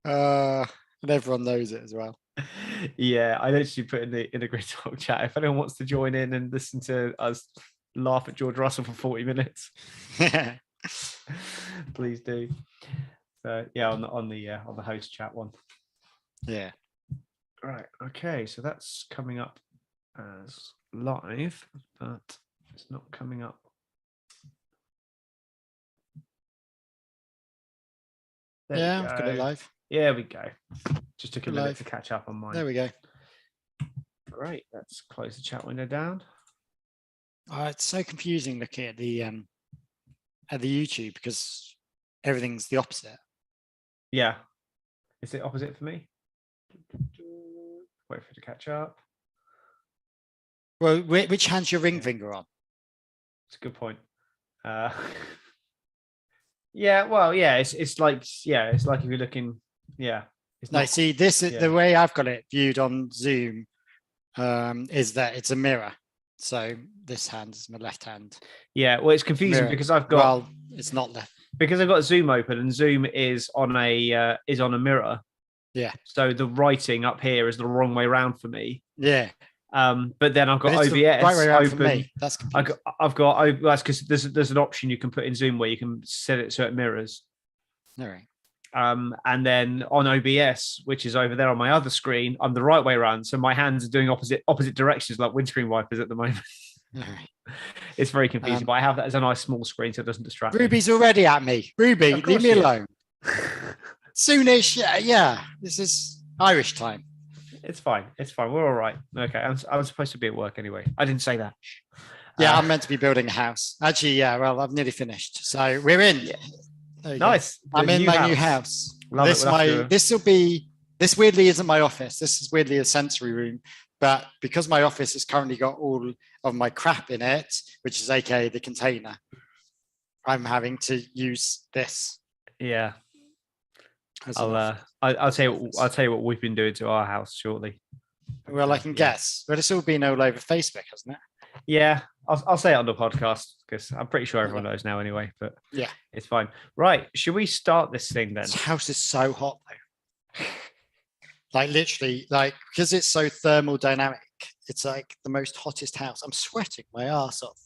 And everyone knows it as well. Yeah, I literally put in the Grid Talk chat. If anyone wants to join in and listen to us laugh at George Russell for 40 minutes, please do. So yeah, on the host chat one. Yeah. Right. Okay. So that's coming up as live, but it's not coming up. I've got it live. Yeah, we go. Just took a minute to catch up on mine. There we go. Great. Let's close the chat window down. It's so confusing looking at the YouTube because everything's the opposite. Yeah. Is it opposite for me? Wait for it to catch up. Well, which hand's your ring finger on? It's a good point. Yeah, well, yeah, it's like if you're looking, yeah. See, this is the way I've got it viewed on Zoom, is that it's a mirror. So this hand is my left hand. Yeah, well, it's confusing because I've got. Well, it's not left because I've got Zoom open, and Zoom is on a mirror. Yeah. So the writing up here is the wrong way around for me. Yeah. But then I've got OBS right way around open. For me. That's confusing. That's because there's an option you can put in Zoom where you can set it so it mirrors. All right. And then on OBS, which is over there on my other screen, I'm the right way around. So my hands are doing opposite directions like windscreen wipers at the moment. All right. It's very confusing, but I have that as a nice small screen so it doesn't distract Ruby's me. Already at me. Ruby, leave me alone. Soonish, yeah. This is Irish time. It's fine. We're all right. Okay, I'm supposed to be at work anyway. I didn't say that. Yeah, I'm meant to be building a house. Actually, yeah. Well, I've nearly finished, so we're in. Yeah. Nice. I'm in my new house. This weirdly isn't my office. This is weirdly a sensory room, but because my office has currently got all of my crap in it, which is AKA the container, I'm having to use this. Yeah. I'll tell you what we've been doing to our house shortly. Well, I can guess, but it's all been all over Facebook, hasn't it? Yeah, I'll say it on the podcast because I'm pretty sure everyone knows now anyway. But yeah, it's fine. Right, should we start this thing then? This house is so hot though. Like literally, like because it's so thermodynamic, it's like the most hottest house. I'm sweating my ass off.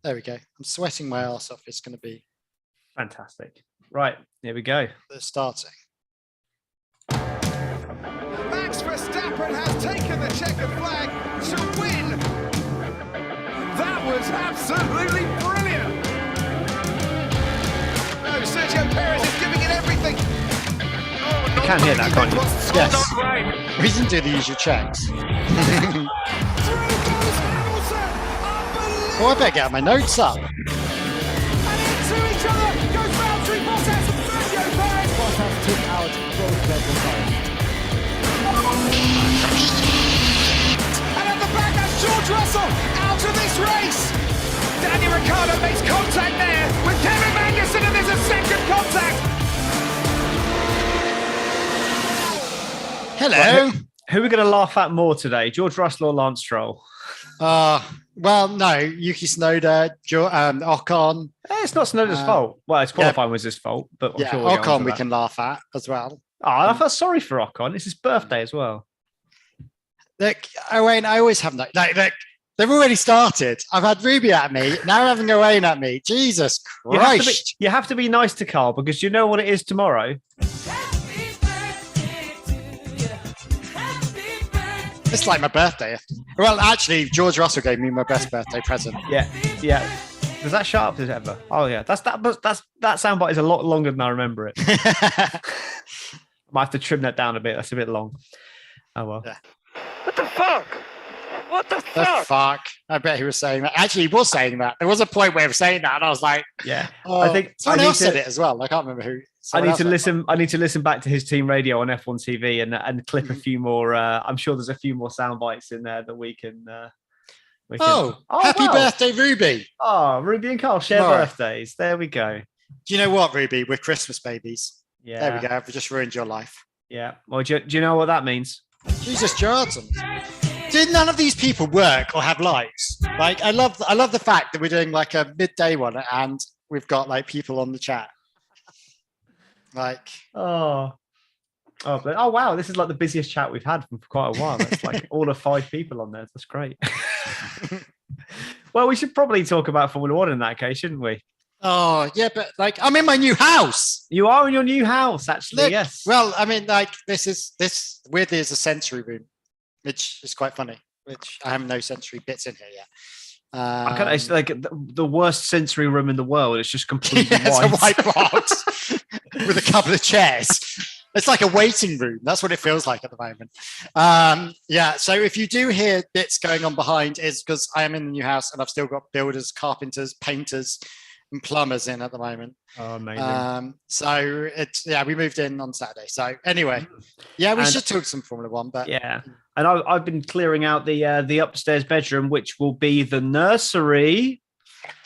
There we go. I'm sweating my ass off. It's going to be fantastic. Right, here we go. They're starting. Max Verstappen has taken the checkered flag to win. That was absolutely brilliant. No, Sergio Perez is giving it everything. You can't hear that, can't you? Yes. We didn't do the usual checks. I better get my notes up. And into each other goes Valtteri Bottas and Sergio Perez. Bottas took out and at the back, that's George Russell out of this race. Daniel Ricciardo makes contact there with Kevin Magnussen, and there's a second contact. Hello. Well, who are we going to laugh at more today, George Russell or Lance Stroll? Well, no, Yuki Tsunoda, Ocon. It's not Tsunoda's fault. Well, it's qualifying was his fault, but I'm sure Ocon we can laugh at as well. Oh, I felt sorry for Ocon. It's his birthday as well. Look, Owain, I always have that. Like, they've already started. I've had Ruby at me. Now I'm having Owain at me. Jesus Christ. You have to be nice to Carl because you know what it is tomorrow. It's like my birthday. Well, actually, George Russell gave me my best birthday present. Yeah. Was that sharp as ever? Oh yeah, that soundbite is a lot longer than I remember it. Might have to trim that down a bit. That's a bit long. Oh well. Yeah. What the fuck? What the fuck? I bet he was saying that. Actually, he was saying that. There was a point where he was saying that, and I was like, yeah. I think someone else said it as well. I can't remember who. I need to listen back to his team radio on F1 TV and clip a few more. I'm sure there's a few more sound bites in there that we can. Happy birthday, Ruby! Oh, Ruby and Carl share birthdays. There we go. Do you know what, Ruby? We're Christmas babies. Yeah. There we go. I've just ruined your life. Yeah. Well, do you know what that means? Jesus, Jordan. Did none of these people work or have lives? Like, I love the fact that we're doing like a midday one and we've got like people on the chat. Like, Oh, wow! This is like the busiest chat we've had for quite a while. That's like all of 5 people on there. That's great. Well, we should probably talk about Formula One in that case, shouldn't we? oh yeah, but like I'm in my new house. You are in your new house, actually. Look, yes. Well, I mean, like this weirdly is a sensory room, which is quite funny. Which I have no sensory bits in here yet. I can't. It's like the worst sensory room in the world. It's just completely It's white. a white box with a couple of chairs. It's like a waiting room. That's what it feels like at the moment. Yeah. So if you do hear bits going on behind, is because I am in the new house and I've still got builders, carpenters, painters, and plumbers in at the moment. Oh, amazing. So it's we moved in on Saturday. So anyway, we should talk some Formula One. But yeah, and I've been clearing out the upstairs bedroom, which will be the nursery.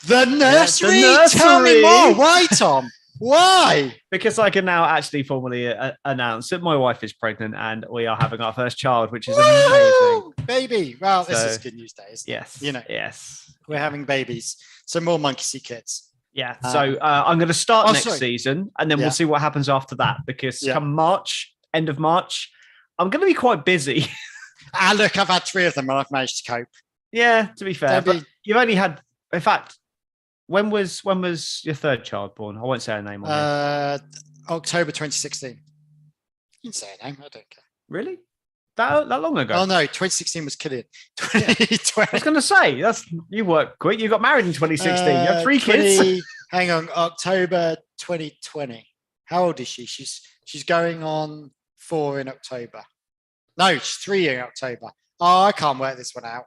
The nursery. Tell me more. Why, Tom? Why? Because I can now actually formally announce that my wife is pregnant and we are having our first child, which is Woo! amazing. Baby. Well, this is good news days. Yes. Yes. We're having babies. Some more Monkeyseat kids. Yeah. So I'm going to start next season and then we'll see what happens after that because come March, end of March, I'm going to be quite busy. Look, I've had 3 of them and I've managed to cope. Yeah, to be fair. But you've only had, in fact, when was your 3rd child born? I won't say her name on here. October 2016. You can say her name. I don't care. Really? That long ago? Oh no, 2016 was Killian. 2020. I was going to say you worked quick. You got married in 2016. You have 3 kids. Hang on, October 2020. How old is she? She's going on 4 in October. No, she's 3 in October. Oh, I can't work this one out.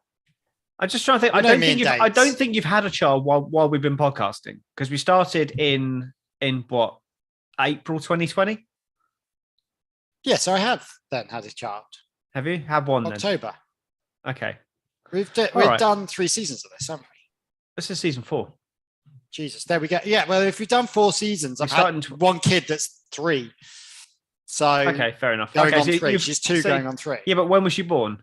I'm just trying to think. I don't think you've had a child while we've been podcasting because we started in what, April 2020. Yeah, so I have then had a child. Have you had one? October. Then? Okay. We've done 3 seasons of this, haven't we? This is season 4. Jesus, there we go. Yeah, well, if we've done 4 seasons, I've had one kid that's 3. So okay, fair enough. Going on 3. She's 2 going on 3. Yeah, but when was she born?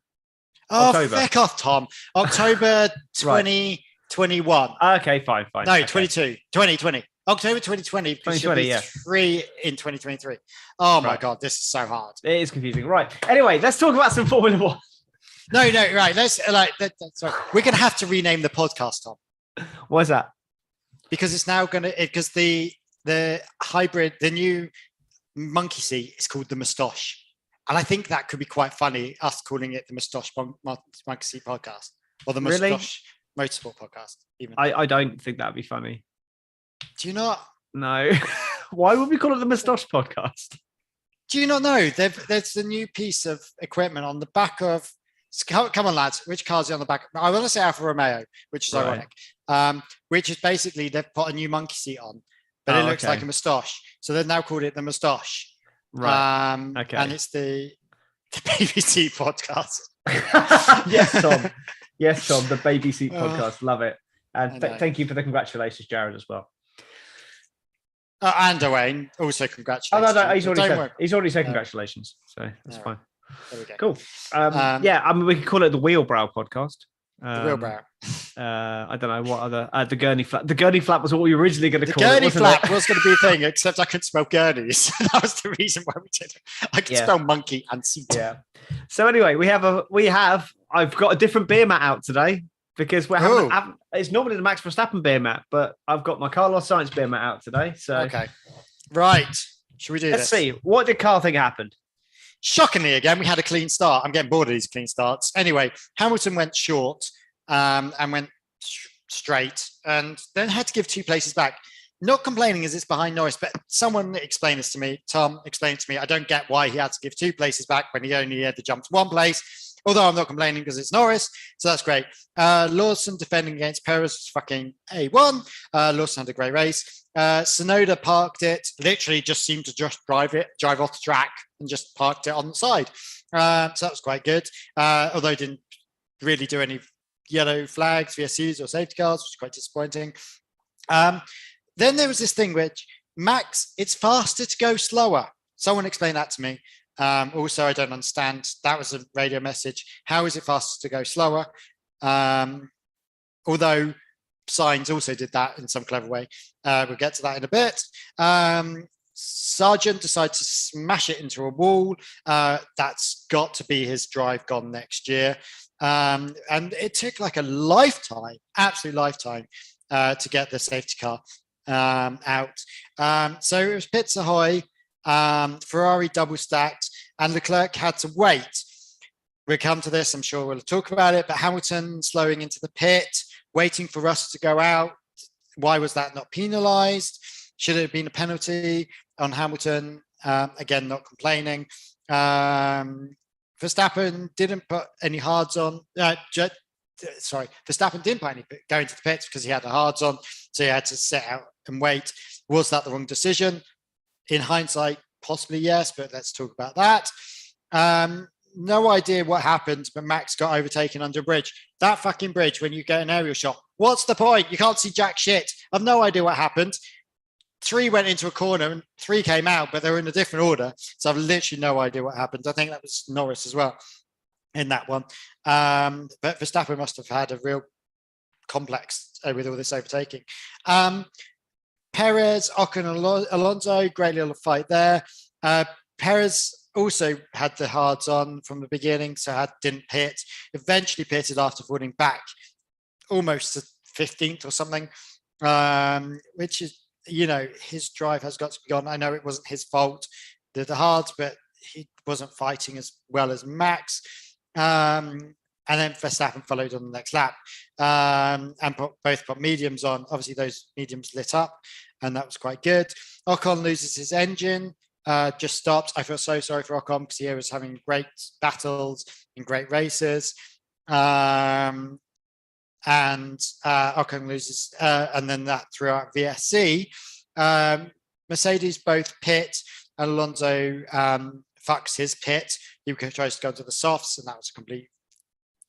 Oh, October. Feck off, Tom. October 2021. Okay, fine. No, okay. 2020. October 2020. 2020, yeah. 3 in 2023. Oh, my God. This is so hard. It is confusing. Right. Anyway, let's talk about some Formula One. No, right. Sorry. We're going to have to rename the podcast, Tom. Why is that? Because it's now going to, because the hybrid, the new Monkeyseat is called the Moustache. And I think that could be quite funny, us calling it the Moustache Monkeyseat podcast or the Moustache Motorsport podcast. Even I don't think that'd be funny. Do you not? No. Why would we call it the Moustache podcast? Do you not know? There's a new piece of equipment on the back of. Come on, lads. Which car's on the back? I want to say Alfa Romeo, which is ironic. Which is basically they've put a new Monkeyseat on, but it looks like a moustache. So they've now called it the Moustache. Right. Okay. And it's the Baby Seat podcast. Yes, Tom. The Baby Seat podcast. Love it. And thank you for the congratulations, Jared, as well. And Owain, also congratulations. No, he's already said congratulations. So that's fine. There we go. Cool. I mean, we could call it the Wheelbrow podcast. The Wheelbrow. I don't know what other. The Gurney Flap. The Gurney Flap was what we were originally going to call it. The Gurney Flap was going to be a thing, except I couldn't spell gurneys. That was the reason why we did it. I could spell monkey and seat. Yeah. So anyway, I've got a different beer mat out today because we're having. It's normally the Max Verstappen beer mat, but I've got my Carlos Sainz beer mat out today. So okay, right. Should we do this? Let's see. What did Carl think happened? Shockingly, again, we had a clean start. I'm getting bored of these clean starts. Anyway, Hamilton went short and went straight and then had to give 2 places back. Not complaining as it's behind Norris, but someone explained this to me. Tom explained to me, I don't get why he had to give 2 places back when he only had to jump to 1 place. Although I'm not complaining because it's Norris, so that's great. Lawson defending against Perez was fucking A1. Lawson had a great race. Sonoda parked it, literally just seemed to just drive off the track and just parked it on the side. So that was quite good. Although didn't really do any yellow flags, VSUs or safety cars, which is quite disappointing. Then there was this thing which, Max, it's faster to go slower. Someone explained that to me. Also, I don't understand. That was a radio message. How is it faster to go slower? Although Sainz also did that in some clever way. We'll get to that in a bit. Sargent decided to smash it into a wall. That's got to be his drive gone next year. And it took like a lifetime, absolute lifetime, to get the safety car out. So it was pits ahoy, Ferrari double stacked, and Leclerc had to wait. We'll come to this, I'm sure we'll talk about it, but Hamilton slowing into the pit, waiting for Russell to go out. Why was that not penalised? Should it have been a penalty on Hamilton? Again, not complaining. Verstappen didn't put any hards on. Verstappen didn't put any go into the pits because he had the hards on, so he had to sit out and wait. Was that the wrong decision? In hindsight, possibly yes, but let's talk about that. No idea what happened, but Max got overtaken under a bridge. That fucking bridge, when you get an aerial shot, what's the point? You can't see jack shit. I've no idea what happened. 3 went into a corner and 3 came out, but they were in a different order. So I've literally no idea what happened. I think that was Norris as well in that one. But Verstappen must have had a real complex with all this overtaking. Perez, Ocon, Alonso, great little fight there. Perez also had the hards on from the beginning, so didn't pit. Eventually pitted after falling back almost to 15th or something, which is, his drive has got to be gone. I know it wasn't his fault, the hards, but he wasn't fighting as well as Max. And then Verstappen followed on the next lap and both put mediums on. Obviously, those mediums lit up, and that was quite good. Ocon loses his engine. Just stopped. I feel so sorry for Ocon because he was having great battles and great races. And Ocon loses, and then that throughout VSC. Mercedes both pit, and Alonso fucks his pit. He tries to go to the softs, and that was a complete.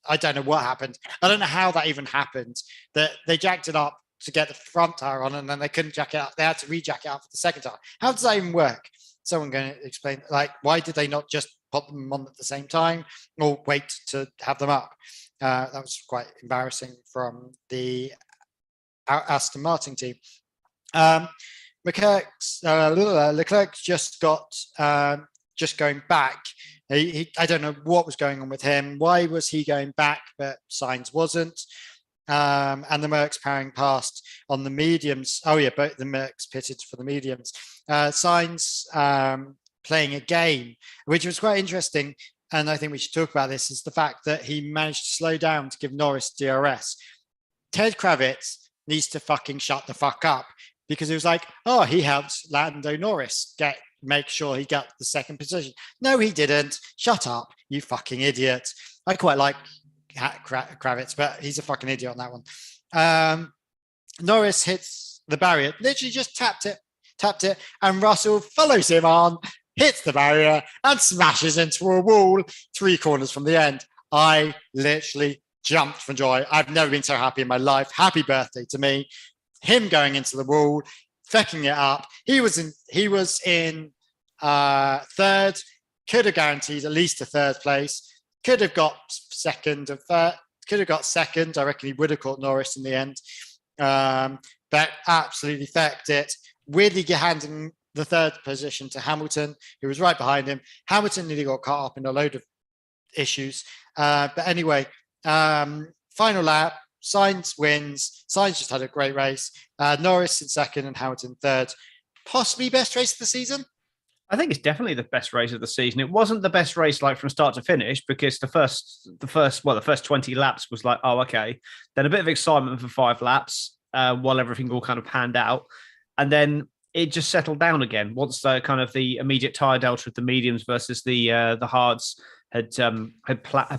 I don't know what happened. I don't know how that even happened. That they jacked it up to get the front tire on, and then they couldn't jack it up. They had to rejack it up for the second tire. How does that even work? Someone going to explain, why did they not just put them on at the same time or wait to have them up? That was quite embarrassing from the Aston Martin team. Leclerc just got just going back. I don't know what was going on with him. Why was he going back, but Sainz wasn't? And the Mercs powering past on the mediums. Oh yeah, both the Mercs pitted for the mediums. Sainz playing a game, which was quite interesting. And I think we should talk about this, is the fact that he managed to slow down to give Norris DRS. Ted Kravitz needs to fucking shut the fuck up, because it was like, oh, he helped Lando Norris make sure he got the second position. No, he didn't. Shut up, you fucking idiot. I quite like Kravitz, but he's a fucking idiot on that one. Norris hits the barrier, literally just tapped it, and Russell follows him on, hits the barrier, and smashes into a wall 3 corners from the end. I literally jumped for joy. I've never been so happy in my life. Happy birthday to me. Him going into the wall, fecking it up. He was in third, could have guaranteed at least a third place. Could have got second and third. Could have got second. I reckon he would have caught Norris in the end. But absolutely fecked it. Weirdly handing the third position to Hamilton, who was right behind him. Hamilton nearly got caught up in a load of issues. But anyway, final lap, Sainz wins. Sainz just had a great race. Norris in second and Hamilton third. Possibly best race of the season? I think it's definitely the best race of the season. It wasn't the best race from start to finish, because the first 20 laps was like, oh, okay. Then a bit of excitement for 5 laps while everything all kind of panned out. And then it just settled down again once the kind of the immediate tire delta of the mediums versus the hards had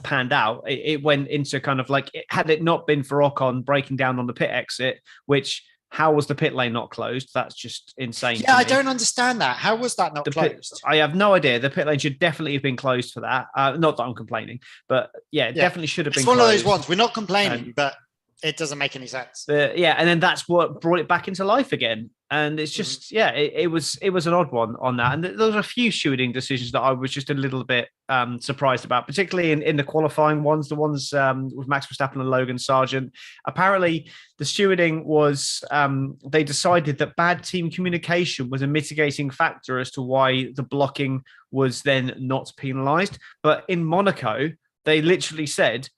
panned out. It went into kind of like, had it not been for Ocon breaking down on the pit exit, which, how was the pit lane not closed? That's just insane. Yeah, I don't understand that. How was that not closed? I have no idea. The pit lane should definitely have been closed for that. Not that I'm complaining, but yeah, it definitely should have been closed. It's one of those ones. We're not complaining, but It doesn't make any sense. Yeah, and then that's what brought it back into life again. And it's just, it was an odd one on that. And there was a few stewarding decisions that I was just a little bit surprised about, particularly in the qualifying ones, the ones with Max Verstappen and Logan Sargent. Apparently, the stewarding was, they decided that bad team communication was a mitigating factor as to why the blocking was then not penalised. But in Monaco, they literally said,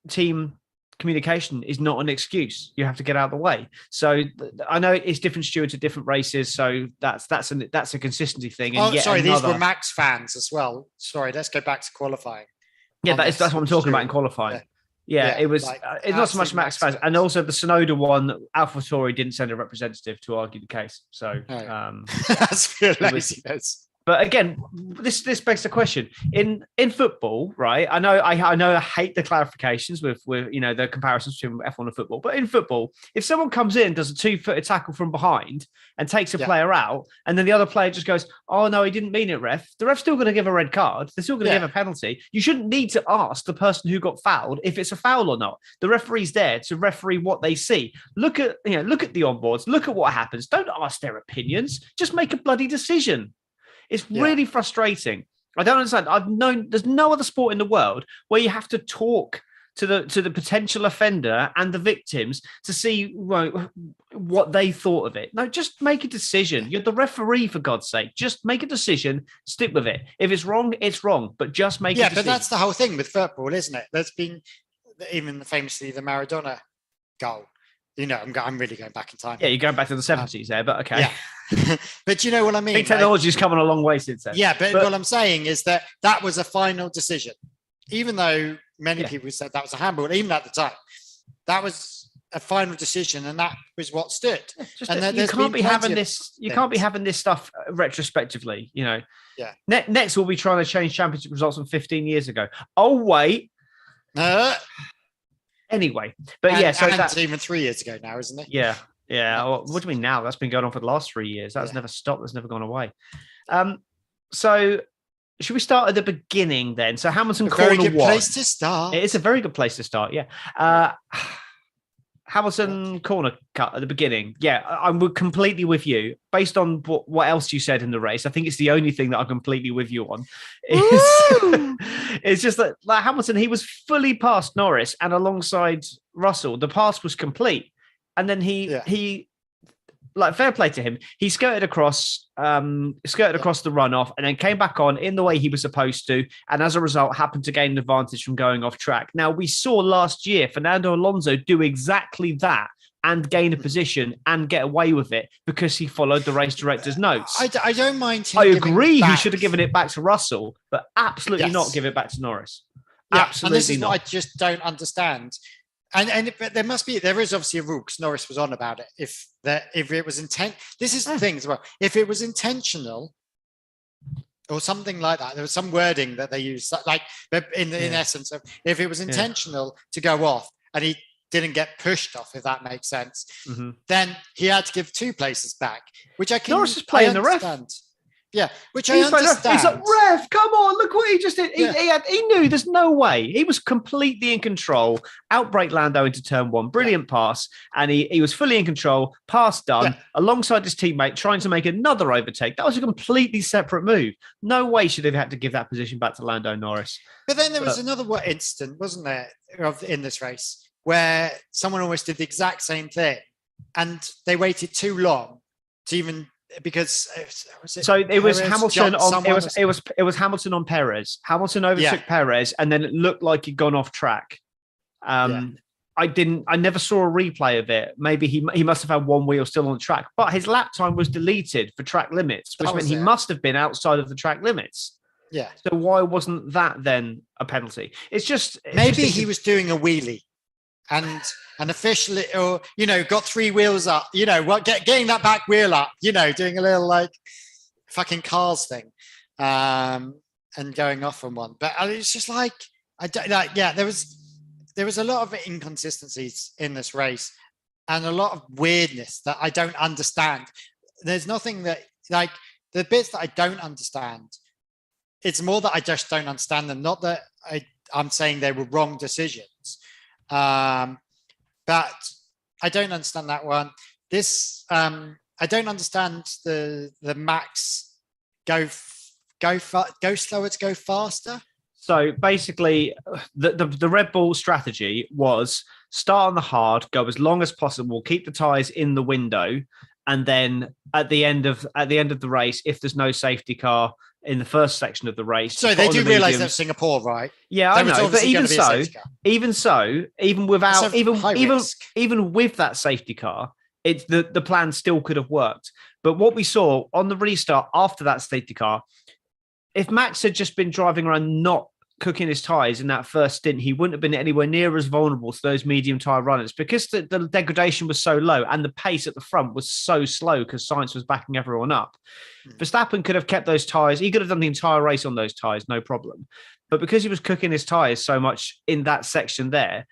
team communication is not an excuse. You have to get out of the way. So I know it's different stewards at different races. So that's a consistency thing. And these were Max fans as well. Sorry, let's go back to qualifying. Yeah, that's what I'm talking about in qualifying. Yeah, it was. It's not so much Max fans, and also the Sonoda one. AlphaTauri didn't send a representative to argue the case. So that's real laziness. But again, this begs the question in football, right? I know I hate the clarifications with the comparisons between F1 and football. But in football, if someone comes in, does a 2-footed tackle from behind and takes a player out, and then the other player just goes, "Oh no, he didn't mean it, ref." The ref's still going to give a red card. They're still going to give a penalty. You shouldn't need to ask the person who got fouled if it's a foul or not. The referee's there to referee what they see. Look at the onboards. Look at what happens. Don't ask their opinions. Just make a bloody decision. It's really frustrating. I don't understand. There's no other sport in the world where you have to talk to the potential offender and the victims to see what they thought of it. No, just make a decision. You're the referee, for God's sake. Just make a decision, stick with it. If it's wrong, it's wrong, but just make a decision. Yeah, but that's the whole thing with football, isn't it? There's been even famously the Maradona goal. I'm really going back in time. Yeah, you're going back to the 70s there, but okay. Yeah. But you know what I mean? I think technology's come a long way since then. Yeah, but what I'm saying is that was a final decision. Even though many people said that was a handball, even at the time, that was a final decision, and that was what stood. You can't be having this. You can't be having this stuff retrospectively. Yeah. Next, we'll be trying to change championship results from 15 years ago. Oh wait. Anyway, but that's even 3 years ago now, isn't it? Yeah. Well, what do you mean now? That's been going on for the last 3 years. That's never stopped. That's never gone away. So should we start at the beginning then? So Hamilton corner one. Very good place to start. It is a very good place to start. Yeah. Hamilton corner cut at the beginning. Yeah, I'm completely with you. Based on what else you said in the race, I think it's the only thing that I'm completely with you on. It's just that Hamilton, he was fully past Norris and alongside Russell. The pass was complete. And then he fair play to him. He skirted across the runoff and then came back on in the way he was supposed to. And as a result, happened to gain an advantage from going off track. Now, we saw last year Fernando Alonso do exactly that and gain a position and get away with it because he followed the race director's notes. I don't mind. I agree he should have given it back to Russell, but absolutely not give it back to Norris. Yeah. Absolutely and this is not. What I just don't understand. But there is obviously a rule because Norris was on about it. If it was this is the thing as well. If it was intentional or something like that, there was some wording that they used, like in essence of if it was intentional to go off and he didn't get pushed off, if that makes sense, then he had to give 2 places back, which I can. Norris is playing the ref. Yeah, which I understand. He's like, ref, come on, look what he just did. He knew there's no way. He was completely in control. Outbreak Lando into turn 1. Brilliant pass. And he was fully in control. Pass done. Alongside his teammate, trying to make another overtake. That was a completely separate move. No way should have had to give that position back to Lando Norris. But then there was another incident, wasn't there, in this race, where someone almost did the exact same thing. And they waited too long to even... Because it was Hamilton on it was Hamilton on Perez. Hamilton overtook Perez, and then it looked like he'd gone off track. I never saw a replay of it. Maybe he must have had one wheel still on the track, but his lap time was deleted for track limits, which meant he must have been outside of the track limits. Yeah. So why wasn't that then a penalty? Maybe he was doing a wheelie. And officially, or got 3 wheels up, getting that back wheel up, doing a little like fucking cars thing, and going off on one. But it's just like there was a lot of inconsistencies in this race, and a lot of weirdness that I don't understand. There's nothing that the bits that I don't understand. It's more that I just don't understand them. Not that I'm saying they were wrong decisions. But I don't understand that one. This I don't understand the Max go slower to go faster. So basically, the Red Bull strategy was start on the hard, go as long as possible, keep the tyres in the window, and then at the end of the race, if there's no safety car in the first section of the race, so they do realise that's Singapore, right? Yeah, I know, but even with that safety car, it's the plan still could have worked. But what we saw on the restart after that safety car, if Max had just been driving around not cooking his tyres in that first stint, he wouldn't have been anywhere near as vulnerable to those medium tyre runners because the degradation was so low and the pace at the front was so slow because Sainz was backing everyone up. Verstappen could have kept those tyres. He could have done the entire race on those tyres, no problem. But because he was cooking his tyres so much in that section there,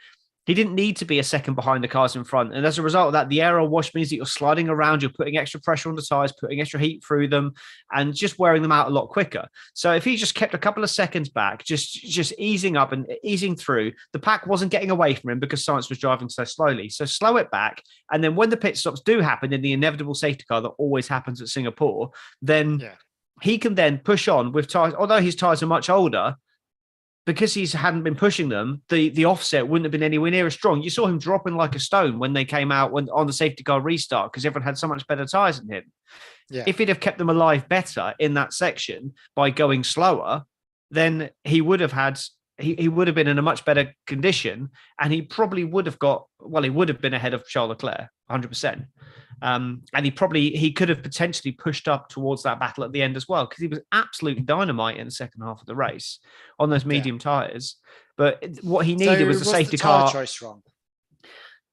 he didn't need to be a second behind the cars in front. And as a result of that, the aero wash means that you're sliding around, you're putting extra pressure on the tyres, putting extra heat through them, and just wearing them out a lot quicker. So if he just kept a couple of seconds back, just easing up and easing through, the pack wasn't getting away from him because Sainz was driving so slowly. So slow it back. And then when the pit stops do happen in the inevitable safety car that always happens at Singapore, then he can then push on with tyres. Although his tyres are much older, because he hadn't been pushing them, the offset wouldn't have been anywhere near as strong. You saw him dropping like a stone when they came out on the safety car restart because everyone had so much better tyres than him. Yeah. If he'd have kept them alive better in that section by going slower, then he would have had he would have been in a much better condition, and he probably would have he would have been ahead of Charles Leclerc 100%. And he could have potentially pushed up towards that battle at the end as well, because he was absolutely dynamite in the second half of the race on those medium tyres. But what he needed was a safety car. Choice wrong?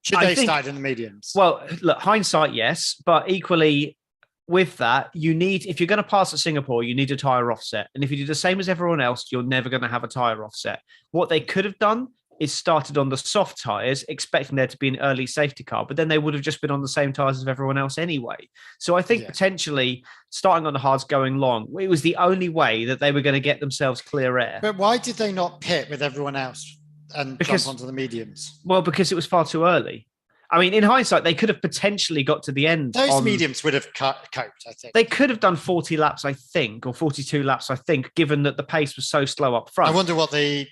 Should they start in the mediums? Well, look, hindsight, yes, but equally with that, if you're going to pass at Singapore, you need a tyre offset. And if you do the same as everyone else, you're never going to have a tyre offset. What they could have done is started on the soft tyres, expecting there to be an early safety car, but then they would have just been on the same tyres as everyone else anyway. So I think potentially starting on the hards, going long, it was the only way that they were going to get themselves clear air. But why did they not pit with everyone else and jump onto the mediums? Well, because it was far too early. I mean, in hindsight, they could have potentially got to the end. Those mediums would have coped, I think. They could have done 40 laps, I think, or 42 laps, I think, given that the pace was so slow up front. I wonder what the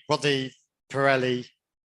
Pirelli.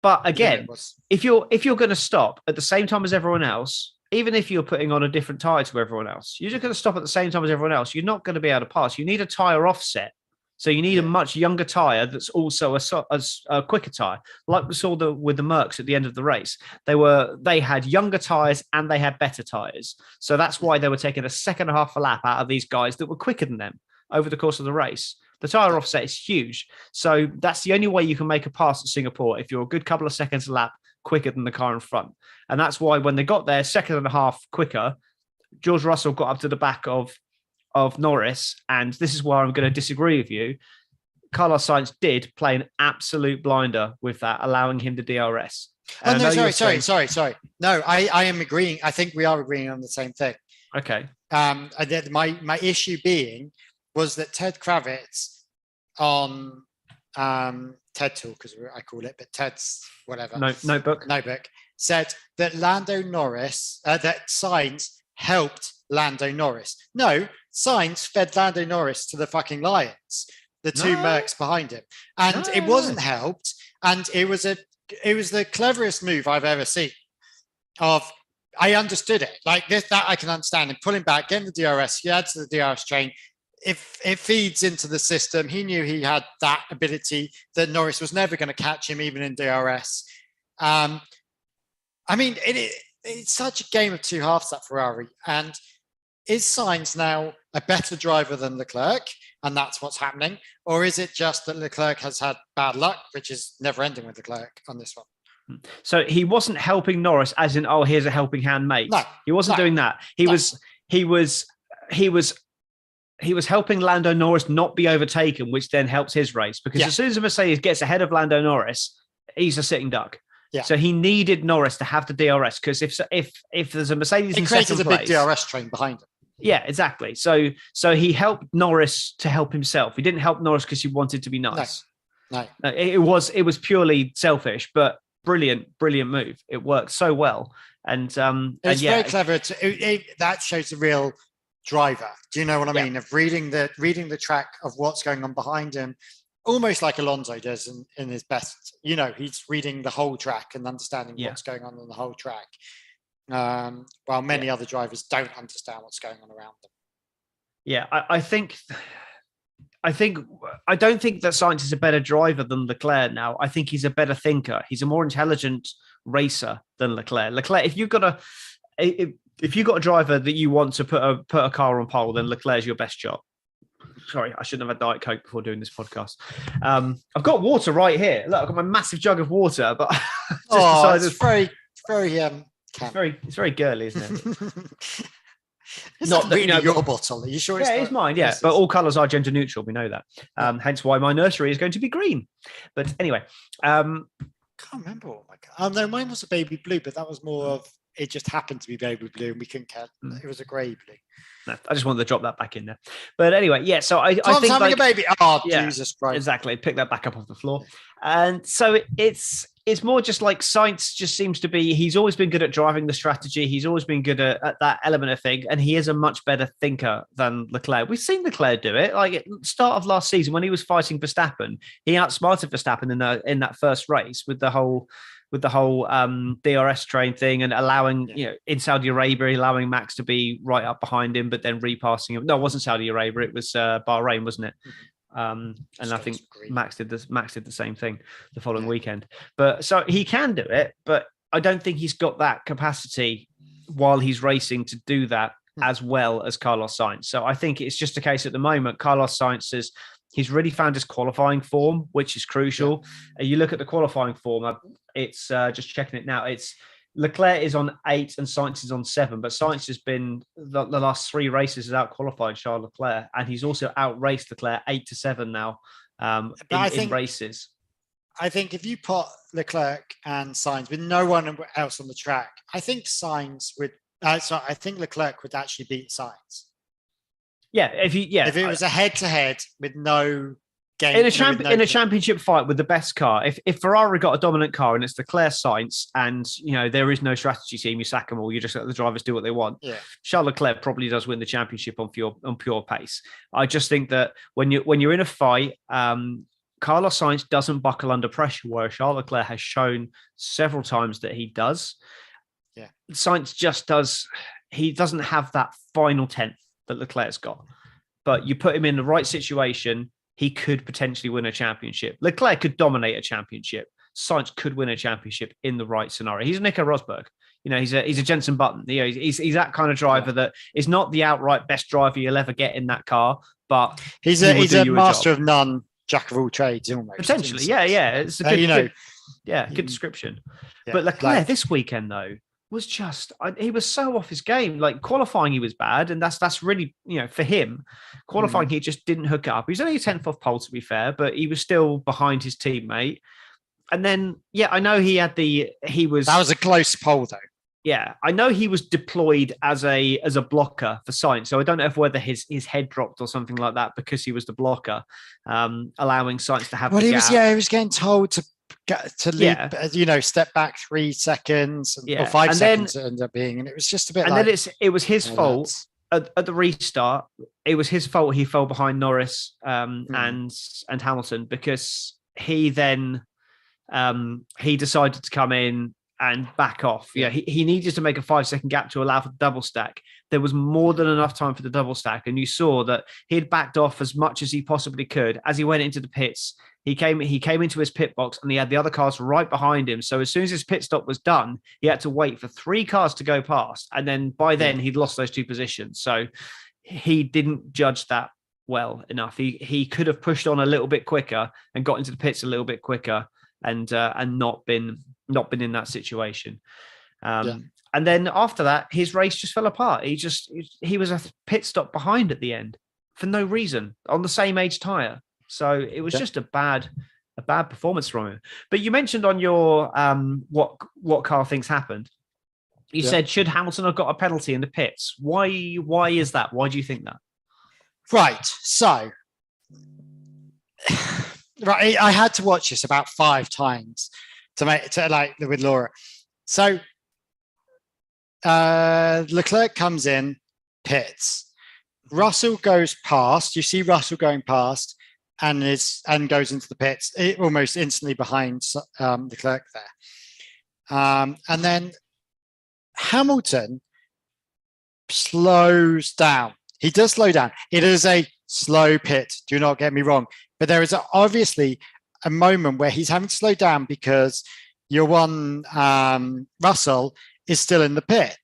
But again, if you're going to stop at the same time as everyone else, even if you're putting on a different tyre to everyone else, you're just going to stop at the same time as everyone else. You're not going to be able to pass. You need a tyre offset. So you need a much younger tyre that's also a quicker tyre, like we saw with the Mercs at the end of the race. They had younger tyres and they had better tyres. So that's why they were taking a second and a half a lap out of these guys that were quicker than them over the course of the race. The tyre offset is huge. So that's the only way you can make a pass at Singapore, if you're a good couple of seconds a lap quicker than the car in front. And that's why when they got there, second and a half quicker, George Russell got up to the back of Norris, and this is where I'm going to disagree with you. Carlos Sainz did play an absolute blinder with that, allowing him to DRS. Oh, no, sorry. No, I am agreeing. I think we are agreeing on the same thing. Okay. My issue being was that Ted Kravitz on TED Talk, because I call it, but Ted's whatever. Notebook, said that that Sainz helped Lando Norris. No, Sainz fed Lando Norris to the fucking Lions, the two Mercs behind him. And it wasn't helped. And it was the cleverest move I've ever seen. I understood it. Like this, that I can understand him pulling back, getting the DRS. He adds to the DRS train. If it feeds into the system, he knew he had that ability, that Norris was never going to catch him, even in DRS. I mean, it's such a game of two halves, that Ferrari. And is Sainz now a better driver than Leclerc, and that's what's happening? Or is it just that Leclerc has had bad luck, which is never ending with Leclerc on this one? So he wasn't helping Norris as in, here's a helping hand, mate. No, he wasn't doing that. He was helping Lando Norris not be overtaken, which then helps his race. Because as soon as a Mercedes gets ahead of Lando Norris, he's a sitting duck. Yeah. So he needed Norris to have the DRS, because if there's a Mercedes in second place, it created a big DRS train behind him. Yeah, exactly. So he helped Norris to help himself. He didn't help Norris because he wanted to be nice. No. It was purely selfish. But brilliant move. It worked so well. And it's very clever. That shows the real driver. Do you know what I mean? Of reading the track of what's going on behind him, almost like Alonso does in his best. He's reading the whole track and understanding what's going on in the whole track. While many other drivers don't understand what's going on around them. Yeah, I don't think that Sainz is a better driver than Leclerc now. I think he's a better thinker. He's a more intelligent racer than Leclerc. If you've got a driver that you want to put a car on pole, then Leclerc's your best shot. Sorry, I shouldn't have had Diet Coke before doing this podcast. I've got water right here. Look, I've got my massive jug of water, but it's very, very. It's very girly, isn't it? It's not really your bottle. Are you sure? It's mine. Yeah, but all colours are gender neutral. We know that. Hence why my nursery is going to be green. But anyway, can't remember what my car. No, mine was a baby blue, but that was more of it. Just happened to be baby blue, and we couldn't care. It was a grey blue. No, I just wanted to drop that back in there. But anyway, yeah. So I Tom's think having a baby. Oh, yeah, Jesus Christ! Exactly. Pick that back up off the floor, and so it's more just like Sainz just seems to be, he's always been good at driving the strategy. He's always been good at that element of thing. And he is a much better thinker than Leclerc. We've seen Leclerc do it. Like at the start of last season, when he was fighting Verstappen, he outsmarted Verstappen in that first race with the whole DRS train thing and allowing, in Saudi Arabia, allowing Max to be right up behind him, but then repassing him. No, it wasn't Saudi Arabia. It was Bahrain, wasn't it? And I think Max did the same thing the following weekend. But so he can do it, but I don't think he's got that capacity while he's racing to do that as well as Carlos Sainz. So I think it's just a case at the moment, Carlos Sainz he's really found his qualifying form, which is crucial. You look at the qualifying form, it's just checking it now. It's Leclerc is on 8 and Sainz is on 7, but Sainz has been the last 3 races has out-qualified Charles Leclerc, and he's also out-raced Leclerc 8-7 now in races. I think if you put Leclerc and Sainz with no one else on the track, I think I think Leclerc would actually beat Sainz. Yeah, if it was a head-to-head with no game in a championship fight with the best car, if Ferrari got a dominant car and it's Leclerc, Sainz, and there is no strategy team, you sack them all, you just let the drivers do what they want. Yeah. Charles Leclerc probably does win the championship on pure pace. I just think that when you're in a fight, Carlos Sainz doesn't buckle under pressure, whereas Charles Leclerc has shown several times that he does. Yeah, Sainz just does. He doesn't have that final tenth that Leclerc's got, but you put him in the right situation, he could potentially win a championship. Leclerc could dominate a championship. Sainz could win a championship in the right scenario. He's a Nico Rosberg. He's a Jenson Button. He's that kind of driver that is not the outright best driver you'll ever get in that car, but he's a master of none, jack of all trades, almost. Potentially, yeah. It's a good, good description. Yeah, but Leclerc this weekend though was just, he was so off his game. Like qualifying, he was bad, and that's really, for him, qualifying he just didn't hook up. He was only a 10th off pole, to be fair, but he was still behind his teammate. And then, I know that was a close pole though. Yeah, I know he was deployed as a blocker for Sainz, so I don't know whether his head dropped or something like that because he was the blocker, allowing Sainz to have. Well, he was getting told to leave, step back 3 seconds or 5 seconds. It ended up being, and it was just a bit. And then it was his fault at the restart. It was his fault he fell behind Norris and Hamilton because he then he decided to come in and back off. He needed to make a 5-second gap to allow for the double stack. There was more than enough time for the double stack, and you saw that he had backed off as much as he possibly could. As he went into the pits, he came into his pit box, and he had the other cars right behind him. So as soon as his pit stop was done, he had to wait for 3 cars to go past, and then by then he'd lost those 2 positions. So he didn't judge that well enough. He could have pushed on a little bit quicker and got into the pits a little bit quicker, and not been in that situation. And then after that, his race just fell apart. He was a pit stop behind at the end for no reason on the same age tyre. So it was just a bad performance from him. But you mentioned on your what Carl thinks happened. You said, should Hamilton have got a penalty in the pits? Why is that? Why do you think that? Right. So I had to watch this about 5 times like with Laura. So Leclerc comes in, pits. Russell goes past. You see Russell going past, and goes into the pits almost instantly behind Leclerc there. And then Hamilton slows down. He does slow down. It is a slow pit. Do not get me wrong, but there is obviously a moment where he's having to slow down because your one Russell is still in the pit.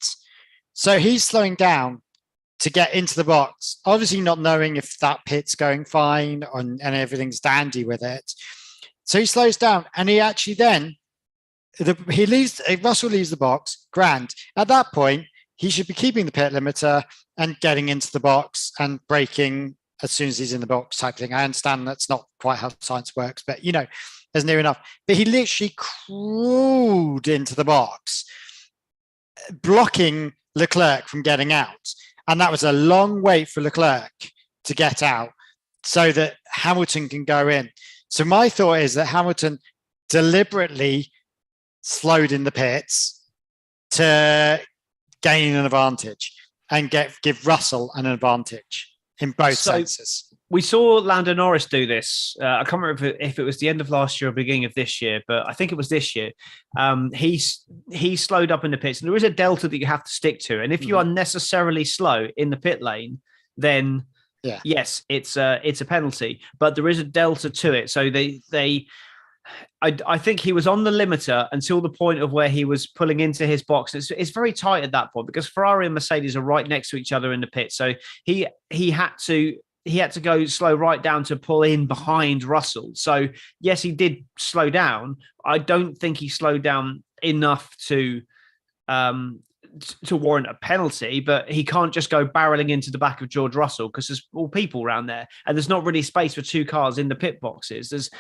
So he's slowing down to get into the box, obviously not knowing if that pit's going fine and everything's dandy with it. So he slows down, and he actually then Russell leaves the box. Grand. At that point, he should be keeping the pit limiter and getting into the box and braking as soon as he's in the box type thing. I understand that's not quite how science works, but there's near enough. But he literally crawled into the box, blocking Leclerc from getting out. And that was a long wait for Leclerc to get out so that Hamilton can go in. So my thought is that Hamilton deliberately slowed in the pits to gain an advantage and give Russell an advantage in both senses. We saw Lando Norris do this. I can't remember if it was the end of last year or beginning of this year, but I think it was this year. He slowed up in the pits, and there is a delta that you have to stick to. And if you are necessarily slow in the pit lane, then yes, it's a penalty. But there is a delta to it. So I think he was on the limiter until the point of where he was pulling into his box. It's very tight at that point because Ferrari and Mercedes are right next to each other in the pit. So he had to go slow right down to pull in behind Russell. So yes, he did slow down. I don't think he slowed down enough to warrant a penalty, but he can't just go barreling into the back of George Russell because there's all people around there, and there's not really space for two cars in the pit boxes. There's,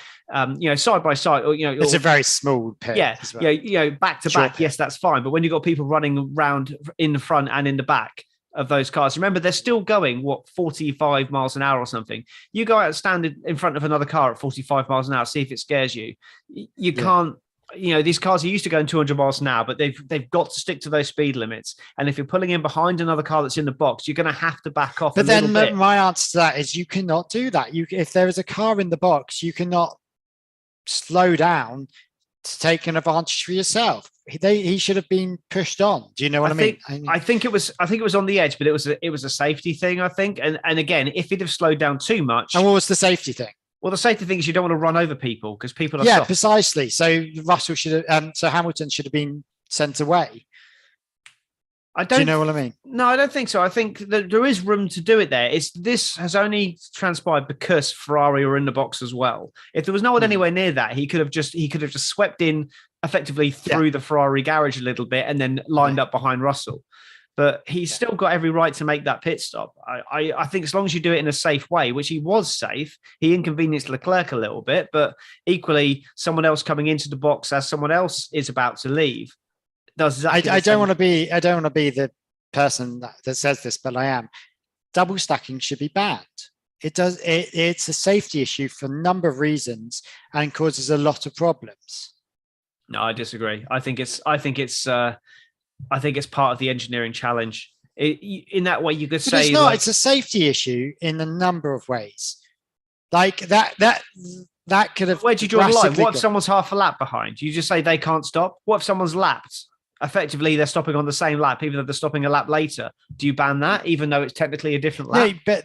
side by side, or it's a very small pit. Yeah, well. Back to back. Yes, that's fine. But when you've got people running around in the front and in the back of those cars, remember they're still going 45 miles an hour or something. You go out and stand in front of another car at 45 miles an hour, see if it scares you. You can't. These cars are used to going 200 miles an hour, but they've got to stick to those speed limits. And if you're pulling in behind another car that's in the box, you're going to have to back off. But then my answer to that is you cannot do that. If there is a car in the box, you cannot slow down to take an advantage for yourself. He should have been pushed on. Do you know what I mean? I think it was on the edge, but it was a safety thing, I think. And again, if he'd have slowed down too much. And what was the safety thing? Well, the safety thing is you don't want to run over people because people are soft. Precisely. So Russell so Hamilton should have been sent away. Do you know what I mean? No, I don't think so. I think that there is room to do it there. This has only transpired because Ferrari were in the box as well. If there was no one anywhere near that, he could have just swept in effectively through the Ferrari garage a little bit and then lined up behind Russell. But he's still got every right to make that pit stop. I think as long as you do it in a safe way, which he was safe, he inconvenienced Leclerc a little bit, but equally someone else coming into the box as someone else is about to leave. I don't want to be the person that says this, but I am. Double stacking should be banned. It's a safety issue for a number of reasons and causes a lot of problems. No, I disagree. I think it's part of the engineering challenge. In that way, you could say it's not. It's a safety issue in a number of ways. Like that could have. Where do you draw the line? What if someone's half a lap behind? You just say they can't stop. What if someone's lapped? Effectively, they're stopping on the same lap, even though they're stopping a lap later. Do you ban that, even though it's technically a different lap? No, but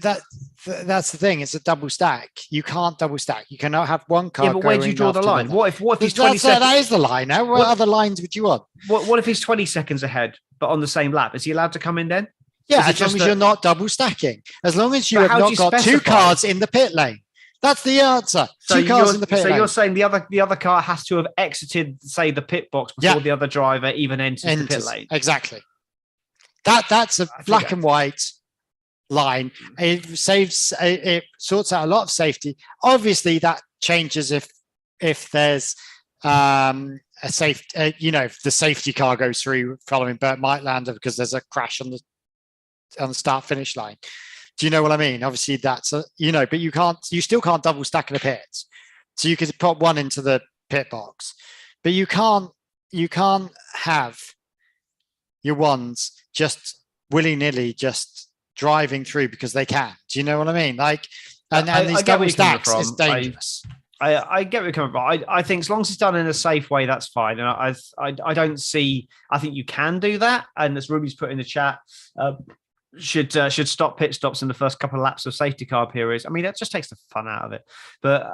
that's the thing. It's a double stack. You can't double stack. You cannot have one car. Yeah, but where do you draw the line? What if he's 20 seconds? That is the line. Now, what other lines would you want? What if he's 20 seconds ahead, but on the same lap? Is he allowed to come in then? Yeah, as long as you're not double stacking. As long as you have not got two cars in the pit lane. That's the answer. Two cars in the pit lane. So you're saying the other car has to have exited, say, the pit box before the other driver even enters the pit lane. Exactly. That's a black and white line. It sorts out a lot of safety. Obviously, that changes if there's a safe, if the safety car goes through following Burt Mightlander because there's a crash on the start finish line. Do you know what I mean? Obviously, that's but you still can't double stack in the pits. So you could put one into the pit box. but you can't have your ones just willy-nilly just driving through because they can. Do you know what I mean? Like, and these double stacks is dangerous. I get where you're coming from. I think as long as it's done in a safe way, that's fine. And I don't see. I think you can do that. And as Ruby's put in the chat, should stop pit stops in the first couple of laps of safety car periods. I mean, that just takes the fun out of it. But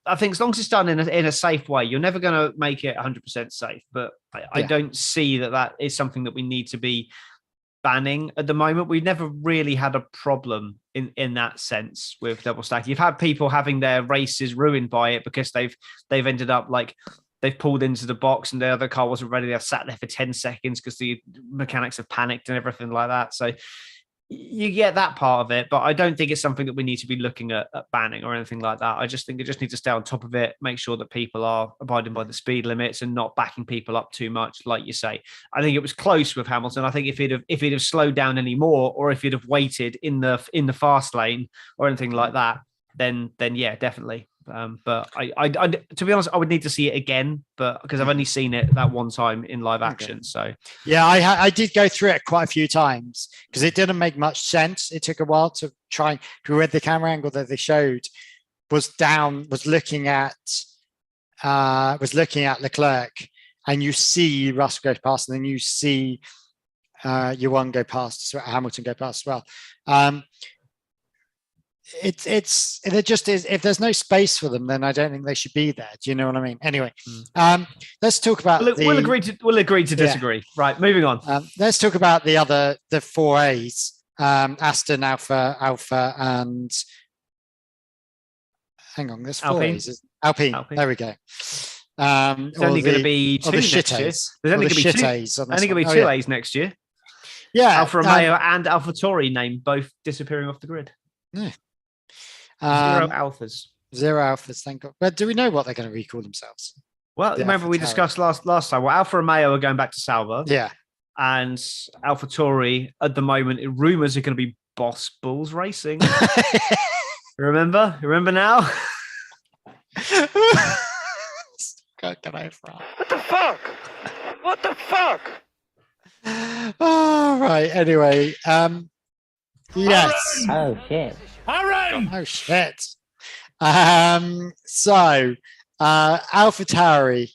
I think as long as it's done in a safe way, you're never going to make it 100% safe. But I don't see that is something that we need to be banning at the moment. We've never really had a problem in that sense with double stack. You've had people having their races ruined by it because they've ended up like they've pulled into the box and the other car wasn't ready. They've sat there for 10 seconds because the mechanics have panicked and everything like that. So you get that part of it, but I don't think it's something that we need to be looking at banning or anything like that. I just think it just needs to stay on top of it, make sure that people are abiding by the speed limits and not backing people up too much, like you say. I think it was close with Hamilton. I think if he'd have slowed down any more, or if he'd have waited in the fast lane or anything like that, then yeah, definitely. But I to be honest, I would need to see it again, but because I've only seen it that one time in live action. So yeah, I did go through it quite a few times because it didn't make much sense. It took a while to try. With the camera angle that they showed was looking at Leclerc, and you see Russell go past, and then you see Yuan go past, Hamilton go past as well. It just is. If there's no space for them, then I don't think they should be there. Do you know what I mean? Anyway, let's talk about. We'll agree to disagree. Yeah. Right, moving on. Let's talk about the 4As: Aston, Alpha, and hang on, there's 4As. Alpine. There we go. There's only going to be two next year. There's only going to be two A's next year. Yeah, Alfa Romeo and AlphaTauri named both disappearing off the grid. Yeah. Zero Alphas, thank God. But do we know what they're going to recall themselves? Well, remember we discussed last time. Well, Alfa Romeo are going back to Sauber. Yeah. And AlphaTauri, at the moment, rumors are going to be Boss Bulls Racing. Remember now? What the fuck? Oh, right. Anyway, yes. Oh shit. Oh shit. So AlphaTauri,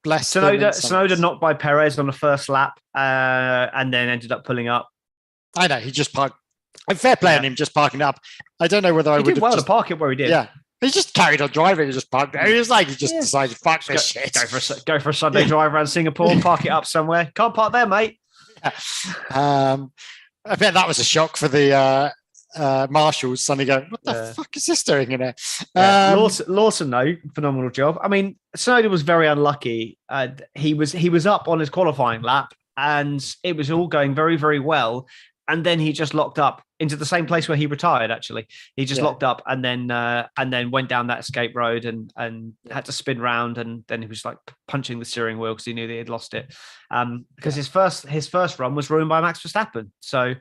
bless Tsunoda knocked by Perez on the first lap, and then ended up pulling up. I know he just parked. Fair play on him just parking up. I don't know whether I would did well to park it where he did. Yeah. He just carried on driving. He just parked. He was like, he just decided, fuck this shit. Go for a Sunday drive around Singapore and park it up somewhere. Can't park there, mate. Yeah. I bet that was a shock for the marshals. Suddenly going, what the fuck is this doing in there? Lawson, though, phenomenal job. I mean, Tsunoda was very unlucky. He was up on his qualifying lap, and it was all going very, very well. And then he just locked up into the same place where he retired. Actually, he just locked up and then went down that escape road and had to spin round. And then he was like punching the steering wheel because he knew that he had lost it. Because his first run was ruined by Max Verstappen, so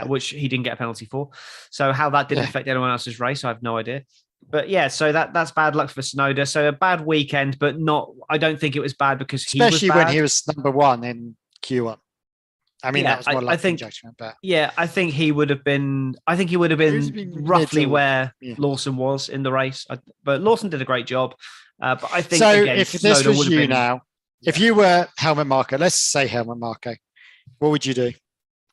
which he didn't get a penalty for. So how that didn't affect anyone else's race, I have no idea. But yeah, so that's bad luck for Tsunoda. So a bad weekend, but not. I don't think it was bad because especially when he was number one in Q1. I mean, that was more like judgment, but I think he would have been. I think he would have been roughly where Lawson was in the race. But Lawson did a great job. But I think so. Again, if this was you now, if you were Helmut Marko, let's say Helmut Marko, what would you do?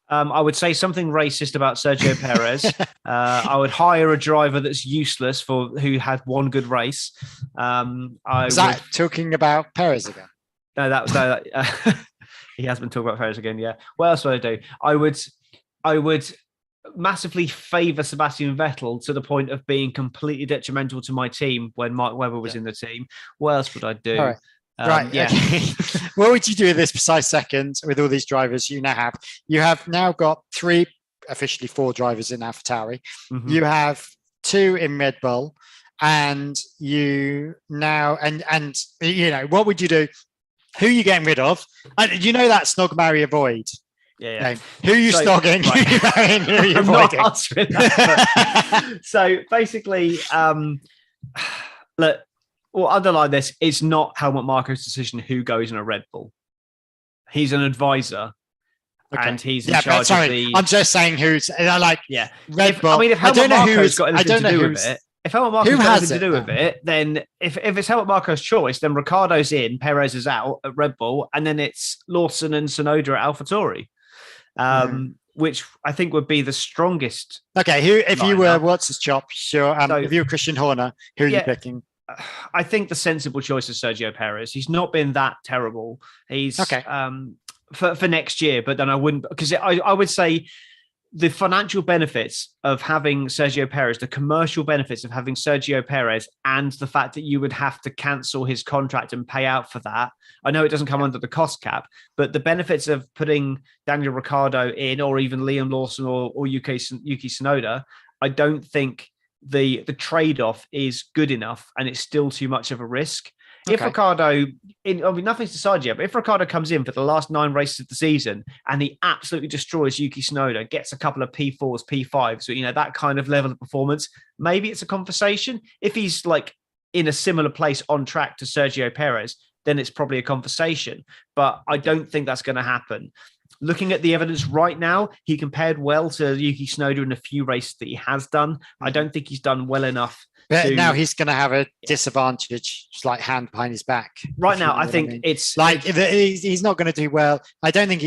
I would say something racist about Sergio Perez. I would hire a driver that's useless who had one good race. Is that talking about Perez again? No, that. He has been talking about Perez again, yeah. What else would I do? I would massively favour Sebastian Vettel to the point of being completely detrimental to my team when Mark Webber was in the team. What else would I do? All right. Yeah. Okay. What would you do in this precise second with all these drivers you now have? You have now got officially four drivers in AlphaTauri. Mm-hmm. You have two in Red Bull, and you now and you know what would you do? Who are you getting rid of? You know that snog, marry, avoid. Yeah. Who are you snogging? Right. Who are you marrying? Who are you avoiding? Not answering that, so basically, look, Well, underline this, it's not Helmut Marko's decision who goes in a Red Bull. He's an advisor. Okay. And he's in charge of the... I'm just saying who's like Red Bull. If Helmut Marko's got anything to do with it, if Helmut Marko's got anything to do with it, then if it's Helmut Marko's choice, then Ricciardo's in, Perez is out at Red Bull, and then it's Lawson and Tsunoda at AlphaTauri, which I think would be the strongest. Okay, if you were what's his chop? Sure. If you were Christian Horner, who are you picking? I think the sensible choice is Sergio Perez. He's not been that terrible. He's for next year, but then I wouldn't, because I would say the financial benefits of having Sergio Perez, the commercial benefits of having Sergio Perez, and the fact that you would have to cancel his contract and pay out for that. I know it doesn't come under the cost cap, but the benefits of putting Daniel Ricciardo in, or even Liam Lawson or Yuki Tsunoda, I don't think the trade-off is good enough, and it's still too much of a risk. If Ricciardo, nothing's decided yet, but if Ricciardo comes in for the last 9 races of the season and he absolutely destroys Yuki Tsunoda, gets a couple of P4s, P5s, so that kind of level of performance, maybe it's a conversation. If he's like in a similar place on track to Sergio Perez, then it's probably a conversation. But I don't think that's going to happen. Looking at the evidence right now, he compared well to Yuki Tsunoda in a few races that he has done. I don't think he's done well enough. But now he's going to have a disadvantage, just like hand behind his back. Right now, I think it's like if he's not going to do well. I don't think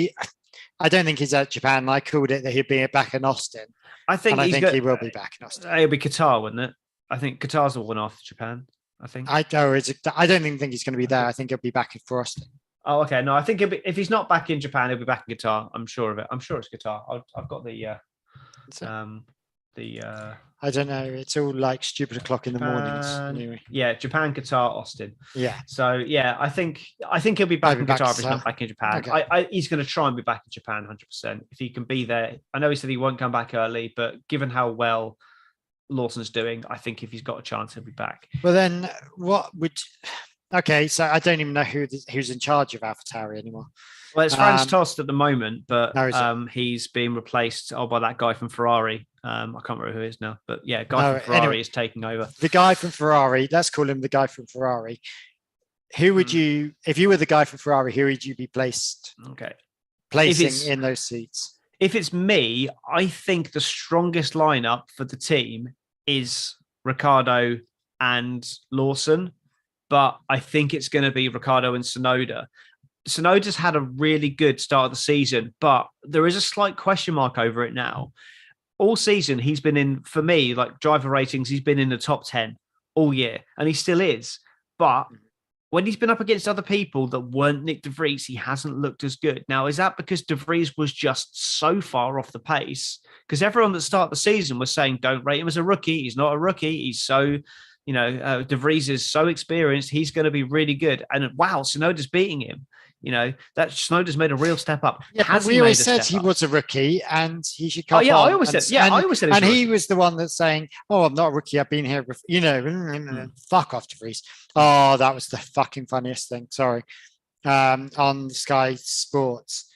he's at Japan. I called it that he'd be back in Austin. I think he will be back in Austin. It'll be Qatar, wouldn't it? I think Qatar's the one after Japan. I think. I don't think he's going to be there. I think he'll be back for Austin. Oh, okay. No, I think if he's not back in Japan, he'll be back in Qatar. I'm sure of it. I'm sure it's Qatar. I've got the I don't know. It's all like stupid o'clock in the mornings. Anyway. Yeah, Japan, Qatar, Austin. Yeah. So yeah, I think he'll be back in Qatar if he's not back in Japan. Okay. He's going to try and be back in Japan 100%. If he can be there, I know he said he won't come back early, but given how well Lawson's doing, I think if he's got a chance, he'll be back. Well, then what would? Okay, so I don't even know who's in charge of AlphaTauri anymore. Well, it's Franz Tost at the moment, but he's being replaced by that guy from Ferrari. I can't remember who it is now, but yeah, from Ferrari is taking over. The guy from Ferrari, let's call him the guy from Ferrari. Who would you, if you were the guy from Ferrari, who would you be placing in those seats? If it's me, I think the strongest lineup for the team is Ricciardo and Lawson, but I think it's going to be Ricciardo and Tsunoda. Tsunoda's had a really good start of the season, but there is a slight question mark over it now. All season, he's been in, for me, like driver ratings, he's been in the top 10 all year, and he still is. But when he's been up against other people that weren't Nick De Vries, he hasn't looked as good. Now, is that because De Vries was just so far off the pace? Because everyone that started the season was saying, don't rate him as a rookie. He's not a rookie. He's so... De Vries is so experienced. He's going to be really good. And wow, Tsunoda's beating him. That Tsunoda's made a real step up. Yeah, we always said he was a rookie and he should come. I always said. I always said. And he was the one that's saying, "Oh, I'm not a rookie. I've been here. Fuck off, De Vries." Oh, that was the fucking funniest thing. Sorry. On Sky Sports,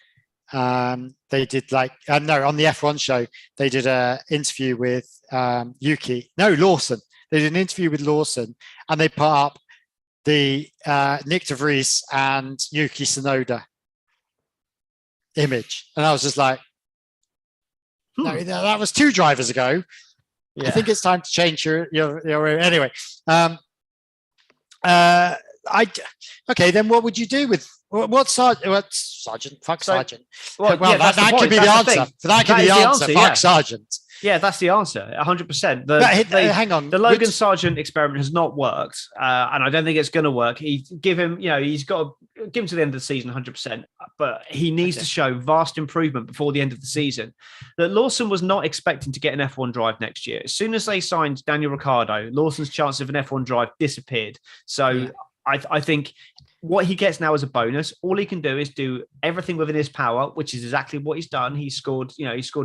they did on the F1 show, they did an interview with Lawson. They did an interview with Lawson, and they put up the Nick De Vries and Yuki Tsunoda image, and I was just like, "No, that was 2 drivers ago." Yeah. I think it's time to change your anyway. Okay, then what would you do with what sergeant? Fuck sergeant. Well, that could be the answer. That could be the answer. Fuck sergeant. Yeah, that's the answer, 100%. Hang on. The Logan Sargent experiment has not worked, and I don't think it's going to work. He's got to give him to the end of the season, 100%. But he needs to show vast improvement before the end of the season. That Lawson was not expecting to get an F1 drive next year. As soon as they signed Daniel Ricciardo, Lawson's chance of an F1 drive disappeared. So I think what he gets now as a bonus, all he can do is do everything within his power, which is exactly what he's done. He scored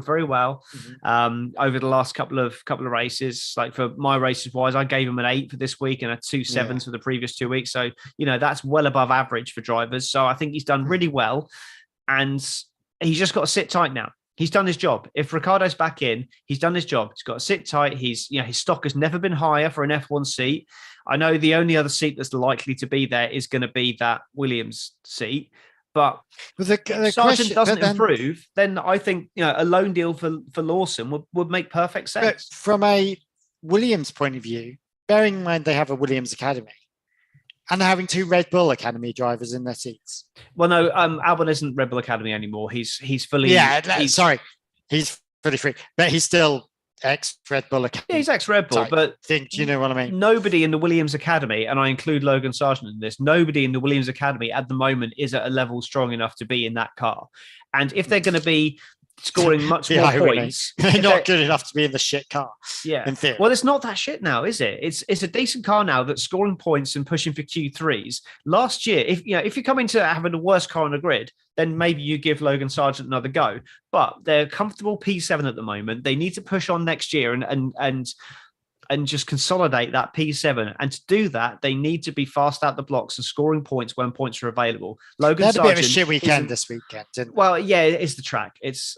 very well over the last couple of races. Like for my races wise, I gave him an 8 for this week and a 2 7s for the previous 2 weeks. So, that's well above average for drivers. So I think he's done really well, and he's just got to sit tight now. He's done his job. If Ricciardo's back in, he's done his job. He's got to sit tight. His stock has never been higher for an F1 seat. I know the only other seat that's likely to be there is going to be that Williams seat. But if Sargent doesn't improve, then I think a loan deal for Lawson would make perfect sense. But from a Williams point of view, bearing in mind they have a Williams Academy, and they're having 2 Red Bull Academy drivers in their seats. Well, no, Albon isn't Red Bull Academy anymore. He's fully. Yeah, he's fully free, but he's still ex-Red Bull Academy. Yeah, he's ex-Red Bull, but do you know what I mean? Nobody in the Williams Academy, and I include Logan Sargent in this, nobody in the Williams Academy at the moment is at a level strong enough to be in that car. And if they're going to be scoring much more points, they're not good enough to be in the shit car. Yeah. In theory. Well, it's not that shit now, is it? It's a decent car now that's scoring points and pushing for Q3s. Last year, if you come into having the worst car on the grid, then maybe you give Logan Sargent another go. But they're comfortable P7 at the moment. They need to push on next year and just consolidate that P7. And to do that, they need to be fast out the blocks and scoring points when points are available. Logan Sargent, a bit of a shit weekend this weekend, didn't Well, yeah, it's the track. It's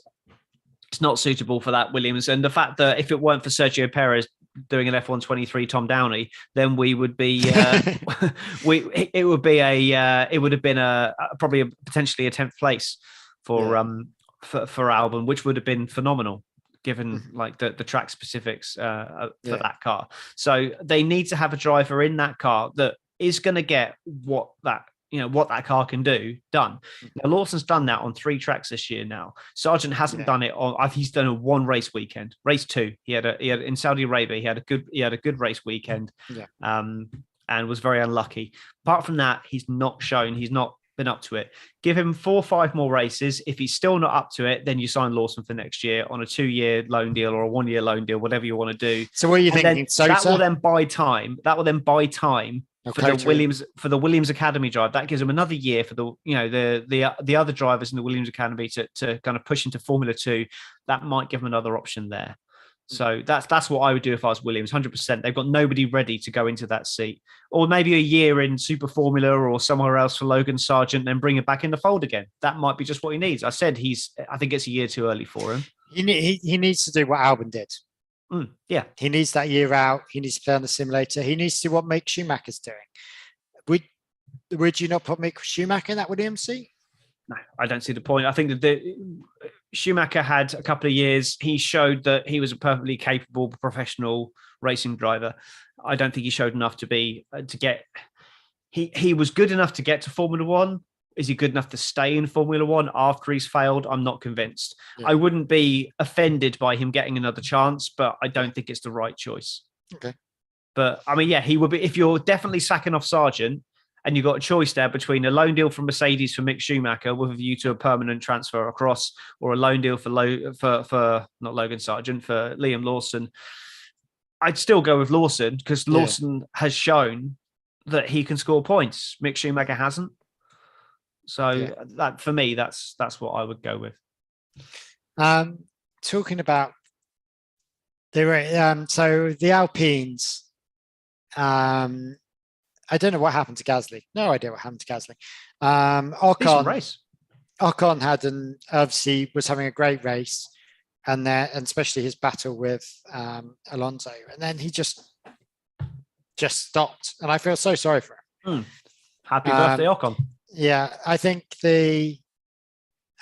not suitable for that Williams. And the fact that if it weren't for Sergio Perez doing an F1 23 Tom Downey, then we would be it would have been probably potentially a 10th place for Albon, which would have been phenomenal given like the track specifics for that car. So they need to have a driver in that car that is going to get what that car can do done. Now, Lawson's done that on 3 tracks this year now. Sargent hasn't done it on. He's done a 1 race weekend. Race 2, he had in Saudi Arabia. He had a good race weekend, and was very unlucky. Apart from that, he's not been up to it. Give him 4 or 5 more races. If he's still not up to it, then you sign Lawson for next year on a 2-year loan deal or a 1-year loan deal, whatever you want to do. So what are you thinking? That will then buy time. For the Williams Academy drive. That gives them another year for the other drivers in the Williams Academy to kind of push into Formula 2. That might give them another option there. So that's what I would do if I was Williams. 100%. They've got nobody ready to go into that seat, or maybe a year in Super Formula or somewhere else for Logan Sargent, then bring it back in the fold again. That might be just what he needs. I think it's a year too early for him. He needs to do what Albon did. Yeah, he needs that year out. He needs to play on the simulator. He needs to do what Mick Schumacher's doing. Would you not put Mick Schumacher in that Williams seat? No, I don't see the point. I think that Schumacher had a couple of years. He showed that he was a perfectly capable professional racing driver. I don't think he showed enough to get. He was good enough to get to Formula 1. Is he good enough to stay in Formula 1 after he's failed? I'm not convinced. Yeah. I wouldn't be offended by him getting another chance, but I don't think it's the right choice. Okay. But I mean, yeah, he would be. If you're definitely sacking off Sargent and you've got a choice there between a loan deal from Mercedes for Mick Schumacher with a view to a permanent transfer across, or a loan deal for not Logan Sargent, for Liam Lawson, I'd still go with Lawson because Lawson has shown that he can score points. Mick Schumacher hasn't. So that for me, that's what I would go with. Talking about so the Alpines, I don't know what happened to Gasly. No idea what happened to Gasly. Ocon obviously was having a great race, and especially his battle with Alonso, and then he just stopped, and I feel so sorry for him. Happy birthday, Ocon. Yeah, I think the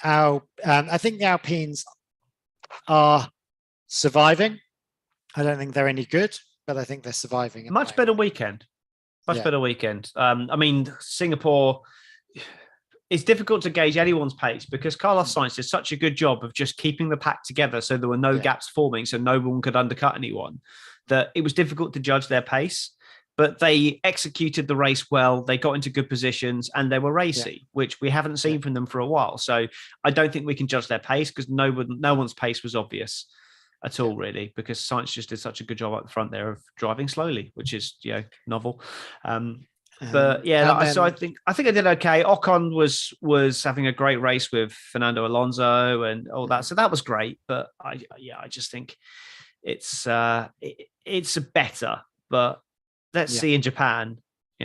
Alpines are surviving. I don't think they're any good, but I think they're surviving. Much better weekend. Better weekend. I mean, Singapore, it's difficult to gauge anyone's pace because Carlos Sainz did such a good job of just keeping the pack together so there were no gaps forming, so no one could undercut anyone, that it was difficult to judge their pace. But they executed the race well. They got into good positions and they were racy, which we haven't seen from them for a while. So I don't think we can judge their pace because no one's pace was obvious at all, really, because Sainz just did such a good job up the front there of driving slowly, which is novel. But so I think I did okay. Ocon was having a great race with Fernando Alonso and all that, so that was great. But I just think it's better, but. Let's see in Japan,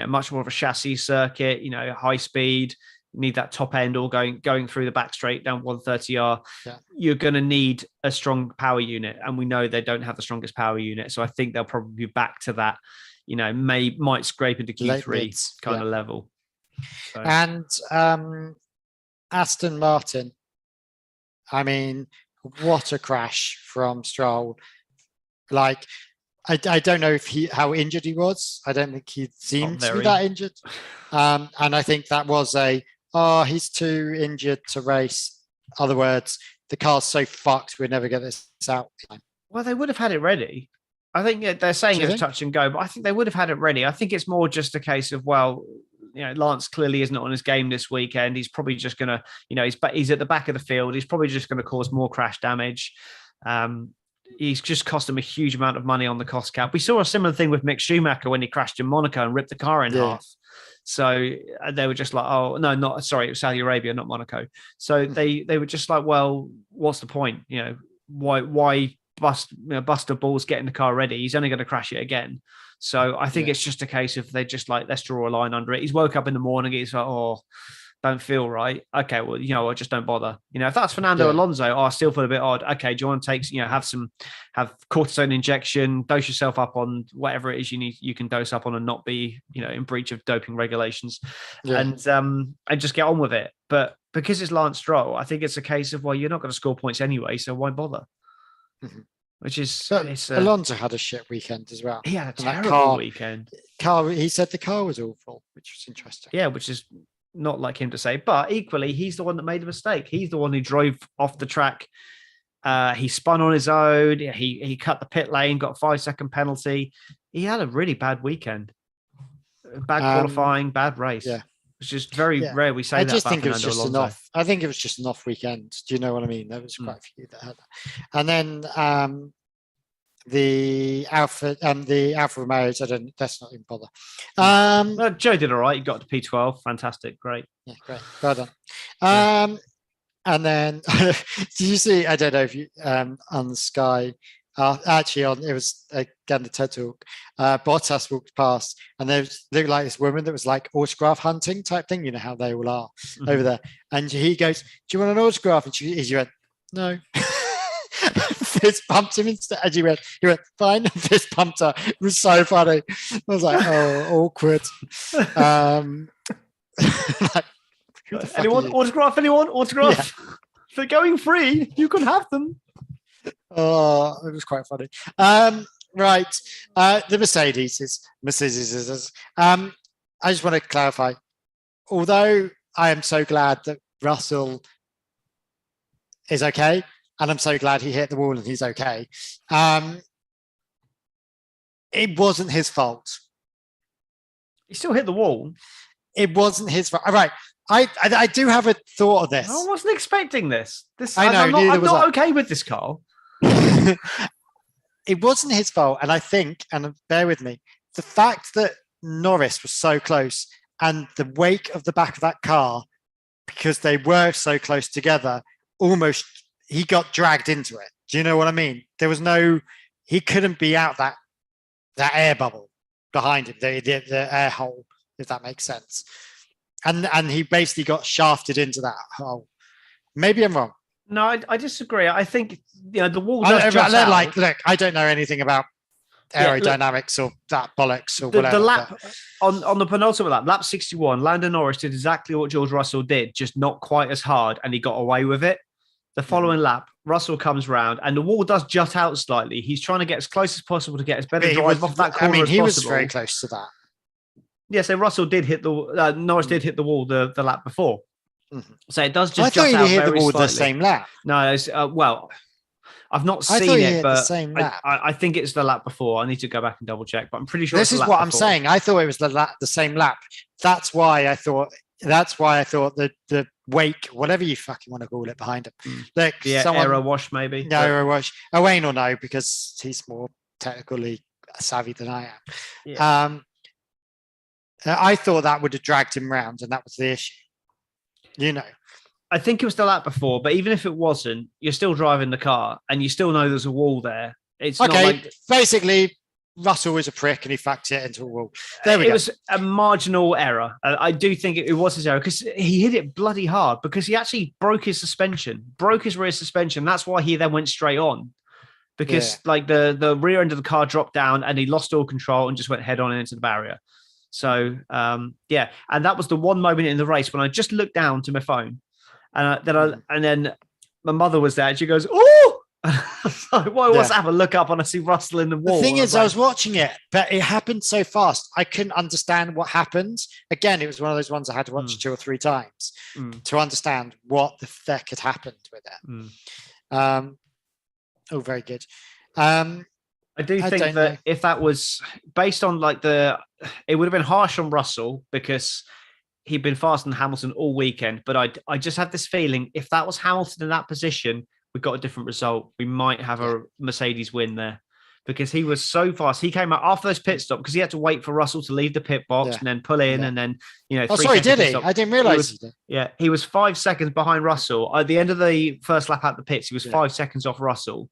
much more of a chassis circuit, high speed, need that top end or going through the back straight down 130R, yeah. you're going to need a strong power unit. And we know they don't have the strongest power unit. So I think they'll probably be back to that, might scrape into Q3 kind of level. So. And Aston Martin, I mean, what a crash from Stroll. Like, I don't know how injured he was. I don't think he seemed to be that injured. And I think that was he's too injured to race. Other words, the car's so fucked, we'll never get this out. Well, they would have had it ready. I think they're saying it's touch and go, but I think they would have had it ready. I think it's more just a case of, Lance clearly isn't on his game this weekend. He's probably just going to, he's at the back of the field. He's probably just going to cause more crash damage. He's just cost him a huge amount of money on the cost cap. We saw a similar thing with Mick Schumacher when he crashed in Monaco and ripped the car in half. So they were just like, it was Saudi Arabia, not Monaco. So they were just like, well, what's the point? Why Buster Ball's getting the car ready? He's only going to crash it again. So I think it's just a case of they just like, let's draw a line under it. He's woke up in the morning. He's like, don't feel right. Okay, well, I just don't bother. If that's Fernando Alonso, I still feel a bit odd. Okay, do you want to take, have cortisone injection, dose yourself up on whatever it is you can dose up on and not be, in breach of doping regulations, and just get on with it. But because it's Lance Stroll, I think it's a case of, well, you're not going to score points anyway, so why bother? Mm-hmm. Which is Alonso had a shit weekend as well. He had a terrible weekend. He said the car was awful, which was interesting. Yeah, which is not like him to say, but equally, he's the one that made the mistake. He's the one who drove off the track. He spun on his own. He cut the pit lane, got a 5-second penalty. He had a really bad weekend. Bad qualifying, bad race. Yeah. It's just very rare we say that. I just think it was just an off. I think it was just an off weekend. Do you know what I mean? There was quite a few that had that. And then the Alfa Romeos, let's not even bother. Well, Joe did all right. He got to P12. Fantastic. Great. Yeah, great. Well done. And then did you see, I don't know if you on the Sky, it was again the TED Talk, Bottas walked past and there looked like this woman that was like autograph hunting type thing, how they all are over there. And he goes, do you want an autograph? And she went, no. Fist pumped him instead. And he went, fine. Fist pumped her. It was so funny. I was like, awkward. Anyone autograph? Yeah. If they're going free, you can have them. Oh, it was quite funny. Right. The Mercedes. I just want to clarify. Although I am so glad that Russell is okay, and I'm so glad he hit the wall and he's okay, it wasn't his fault. He still hit the wall. It wasn't his fault. All right. I do have a thought of this. I wasn't expecting this. I know. I'm not okay with this, Carl. It wasn't his fault. And I think, and bear with me, the fact that Norris was so close and the wake of the back of that car, because they were so close together, almost he got dragged into it. Do you know what I mean? There was he couldn't be out that air bubble behind him, the air hole, if that makes sense. And he basically got shafted into that hole. Maybe I'm wrong. No, I disagree. I think the wall does just out. Look, I don't know anything about aerodynamics or that bollocks or whatever. The lap on the penultimate lap 61, Lando Norris did exactly what George Russell did, just not quite as hard, and he got away with it. The following lap, Russell comes round, and the wall does jut out slightly. He's trying to get as close as possible to get as better drive off that corner as possible. He was very close to that. Yeah, so Russell did hit Norris did hit the wall the lap before. Mm-hmm. So it does just jut out very slightly. I thought he hit the wall the same lap. No, I've not seen it, but I think it's the lap before. I need to go back and double check, but I'm pretty sure this is what I'm saying. I thought it was the same lap. That's why I thought the wake, whatever you fucking want to call it, behind him. Like aero wash maybe. No, aero wash. Owain will know because he's more technically savvy than I am. Yeah. I thought that would have dragged him round, and that was the issue. I think it was the lap before, but even if it wasn't, you're still driving the car, and you still know there's a wall there. It's okay. Basically, Russell was a prick and he fucked it into a wall. There we go. It was a marginal error. I do think it was his error because he hit it bloody hard because he actually broke his rear suspension. That's why he then went straight on because like the rear end of the car dropped down and he lost all control and just went head on into the barrier. So, and that was the one moment in the race when I just looked down to my phone and then my mother was there and she goes, "Oh!" What's happened? Look up and I see Russell in the wall. The thing is, I was watching it, but it happened so fast. I couldn't understand what happened. Again, it was one of those ones I had to watch 2 or 3 times to understand what the heck had happened with it. Very good. I do think that if that was based on it would have been harsh on Russell because he'd been faster than Hamilton all weekend. But I just had this feeling if that was Hamilton in that position, we got a different result. We might have a Mercedes win there because he was so fast. He came out after this pit stop because he had to wait for Russell to leave the pit box and then pull in and then, Oh, sorry, did he? I didn't realize he did. Yeah, he was 5 seconds behind Russell. At the end of the first lap at the pits, he was 5 seconds off Russell.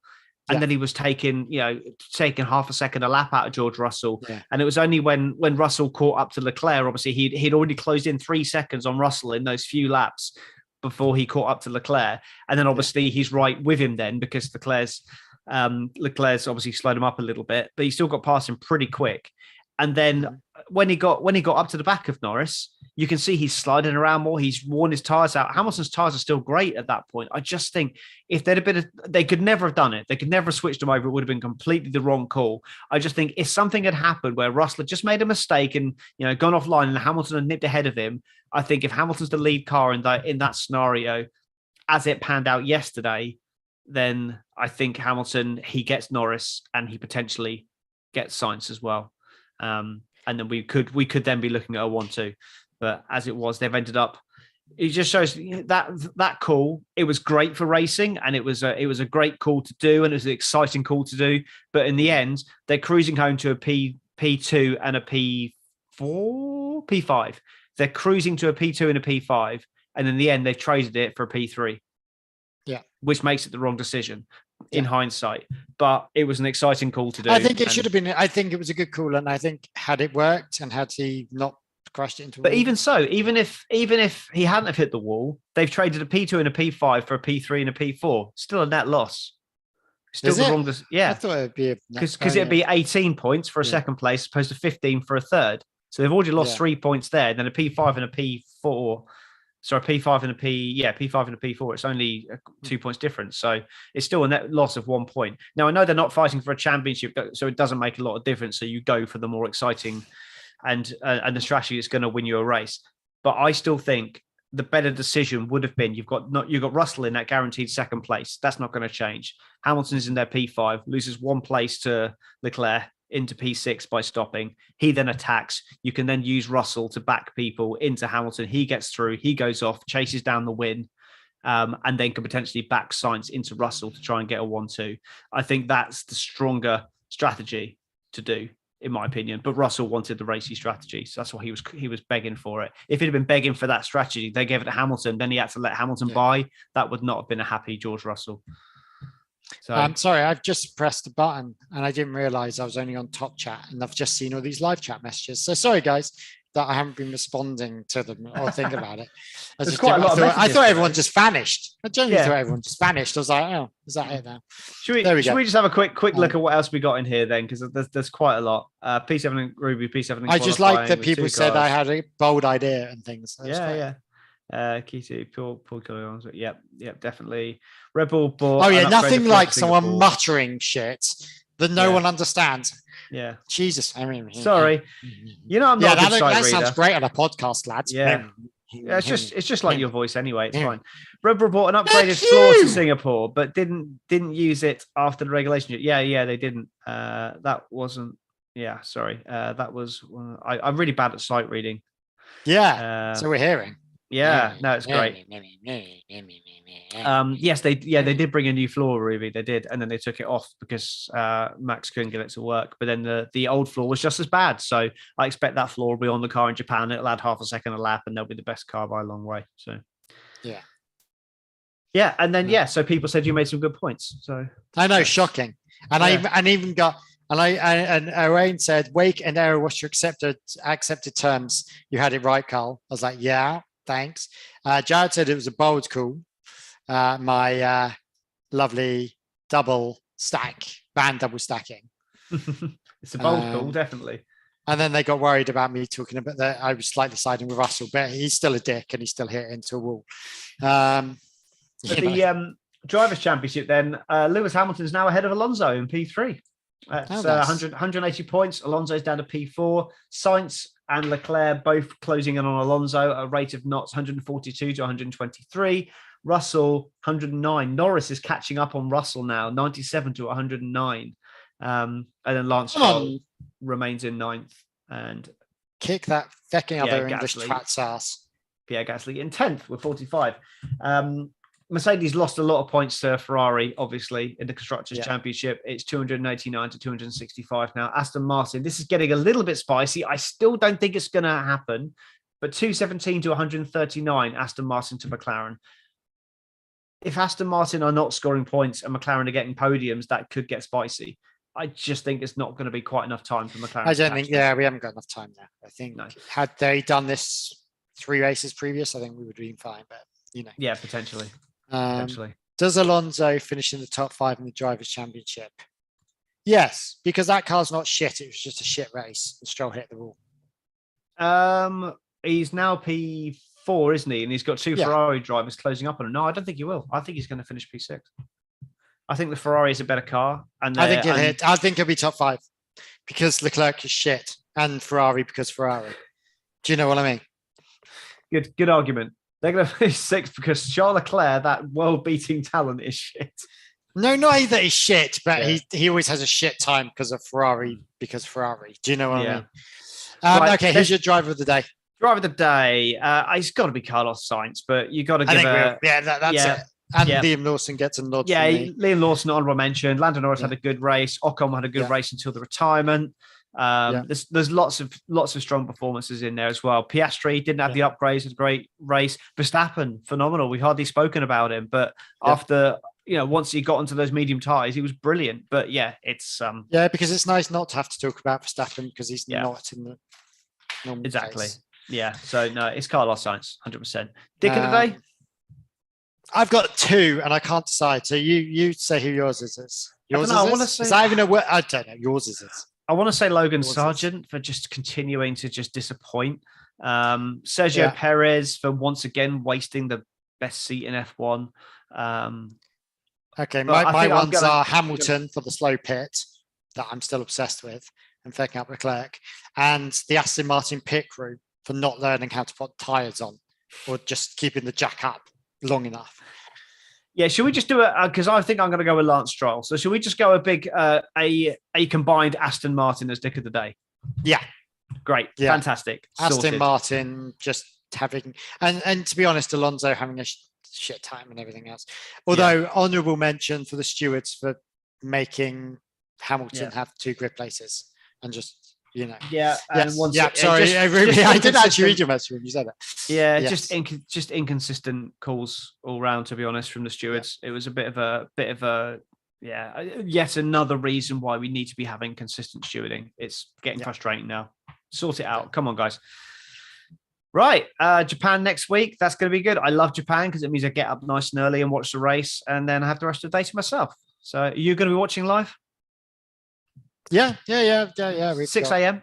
And then he was taking half a second a lap out of George Russell. Yeah. And it was only when Russell caught up to Leclerc, obviously he'd already closed in 3 seconds on Russell in those few laps before he caught up to Leclerc. And then obviously he's right with him then because Leclerc's obviously slowed him up a little bit, but he still got past him pretty quick. And then when he got up to the back of Norris, you can see he's sliding around more. He's worn his tires out. Hamilton's tires are still great at that point. I just think if they'd have been, they could never have done it. They could never have switched them over. It would have been completely the wrong call. I just think if something had happened where Russell just made a mistake and gone offline and Hamilton had nipped ahead of him, I think if Hamilton's the lead car in that scenario, as it panned out yesterday, then I think Hamilton, he gets Norris and he potentially gets Sainz as well. And then we could then be looking at a 1-2. But as it was, they've ended up. It just shows that call. It was great for racing, and it was a great call to do, and it was an exciting call to do. But in the end, they're cruising home to a P2 and a P5. They're cruising to a P2 and a P5, and in the end, they've traded it for a P3. Yeah, which makes it the wrong decision in hindsight. But it was an exciting call to do. I think it should have been. I think it was a good call, and I think had it worked and had he not crashed it into a but wall. even so, even if he hadn't have hit the wall, they've traded a P2 and a P5 for a P3 and a P4. Still a net loss. Still the wrong. Yeah, I thought it'd be because it'd be 18 points for a second place, opposed to 15 for a third. So they've already lost 3 points there. Then a P5 and a P4. So a P5 and a P5 and a P4. It's only 2 points difference. So it's still a net loss of 1 point. Now I know they're not fighting for a championship, so it doesn't make a lot of difference. So you go for the more exciting and the strategy that's going to win you a race. But I still think the better decision would have been you've got Russell in that guaranteed second place. That's not going to change. Hamilton's in their P5, loses 1 place to Leclerc into P6 by stopping. He then attacks. You can then use Russell to back people into Hamilton. He gets through. He goes off, chases down the win, and then can potentially back Sainz into Russell to try and get a 1-2. I think that's the stronger strategy to do, in my opinion. But Russell wanted the racy strategy, so that's why he was begging for it. If he'd have been begging for that strategy, they gave it to Hamilton, then he had to let Hamilton buy. That would not have been a happy George Russell. So I'm sorry, I've just pressed the button and I didn't realize I was only on top chat and I've just seen all these live chat messages. So sorry guys that I haven't been responding to them or think about it. I thought everyone just vanished. I genuinely thought everyone just vanished. I was like, oh, is that it now? Should we just have a quick look at what else we got in here then? Because there's quite a lot. P7 and Ruby, P7 and I just like that people said I had a bold idea and things. Key Paul Killians. Yep, definitely. Red Bull bought. Oh yeah, nothing like someone muttering shit that no one understands. Yeah, Jesus. I mean, sorry. I'm not a good sight reader. That sounds great on a podcast, lads. Yeah. It's just like your voice anyway. It's fine. Red Bull bought an upgraded floor to Singapore, but didn't use it after the regulation. Yeah, they didn't. That wasn't. Yeah, sorry. That was. I'm really bad at sight reading. Yeah. So we're hearing. Yeah, no, it's great. Yes, they did bring a new floor, Ruby. They did, and then they took it off because Max couldn't get it to work. But then the old floor was just as bad. So I expect that floor will be on the car in Japan. It'll add half a second a lap, and they'll be the best car by a long way. So and then so people said you made some good points. So I know, shocking. And I even got And Owain said, wake and error, what's your accepted terms? You had it right, Carl. I was like, yeah, thanks. Jared said it was a bold call. My lovely double stacking. It's a bold call, definitely. And then they got worried about me talking about that. I was slightly siding with Russell, but he's still a dick and he still hit into a wall. The Drivers' Championship then, Lewis Hamilton's now ahead of Alonso in P3. That's 180 points. Alonso's down to P4. Sainz and Leclerc both closing in on Alonso at a rate of knots, 142 to 123. Russell, 109. Norris is catching up on Russell now, 97 to 109. And then Lance Stroll remains in 9th. And kick that fucking other English twat's ass. Pierre Gasly in 10th with 45. Mercedes lost a lot of points to Ferrari, obviously, in the Constructors' Championship. It's 289 to 265 now. Aston Martin, this is getting a little bit spicy. I still don't think it's going to happen, but 217 to 139, Aston Martin to McLaren. If Aston Martin are not scoring points and McLaren are getting podiums, that could get spicy. I just think it's not going to be quite enough time for McLaren. I don't think, we haven't got enough time there. I think had they done this 3 races previous, I think we would have been fine, but Yeah, potentially. Does Alonso finish in the top 5 in the Drivers' Championship? Yes, because that car's not shit. It was just a shit race and Stroll hit the wall. He's now P4, isn't he? And he's got 2 Ferrari drivers closing up on him. No, I don't think he will. I think he's going to finish P6. I think the Ferrari is a better car. And I think he'll be top 5 because Leclerc is shit and Ferrari because Ferrari. Do you know what I mean? Good argument. They're going to finish 6th because Charles Leclerc, that world-beating talent, is shit. No, not that he's shit, but he always has a shit time because of Ferrari. Do you know what I mean? Right, okay, who's your driver of the day? Driver of the day. It's got to be Carlos Sainz, but you got to give that's it. And Liam Lawson gets a nod. Yeah, Liam Lawson, honorable mention. Lando Norris had a good race. Ocon had a good race until the retirement. There's lots of strong performances in there as well. Piastri didn't have the upgrades, was a great race. Verstappen, phenomenal. We've hardly spoken about him, but after once he got into those medium tires, he was brilliant. But it's because it's nice not to have to talk about Verstappen because he's not in the normal case. Yeah. So no, it's Carlos Sainz, 100%. Dick of the day. I've got 2 and I can't decide. So you say who yours is. Yours is. Is that even a word? I don't know. Yours is. I want to say Logan Sargent for just continuing to just disappoint. Sergio Perez for once again wasting the best seat in F1. Okay, my ones are Hamilton for the slow pit that I'm still obsessed with and fucking up Leclerc, and the Aston Martin pit crew for not learning how to put tyres on or just keeping the jack up long enough. Yeah, should we just do it? Because I think I'm going to go with Lance Stroll. So should we just go a big, a combined Aston Martin as Dick of the Day? Yeah. Great. Yeah. Fantastic. Aston Sorted. Martin just having, and to be honest, Alonso having a shit time and everything else. Although honourable mention for the stewards for making Hamilton have 2 grid places and just, And sorry, I did actually read your message when you said it. Yeah, just inconsistent calls all round. To be honest, from the stewards, it was a bit of a yet another reason why we need to be having consistent stewarding. It's getting frustrating now. Sort it out. Come on, guys. Right, Japan next week. That's going to be good. I love Japan because it means I get up nice and early and watch the race, and then I have the rest of the day to myself. So, are you going to be watching live? Yeah. 6 a.m.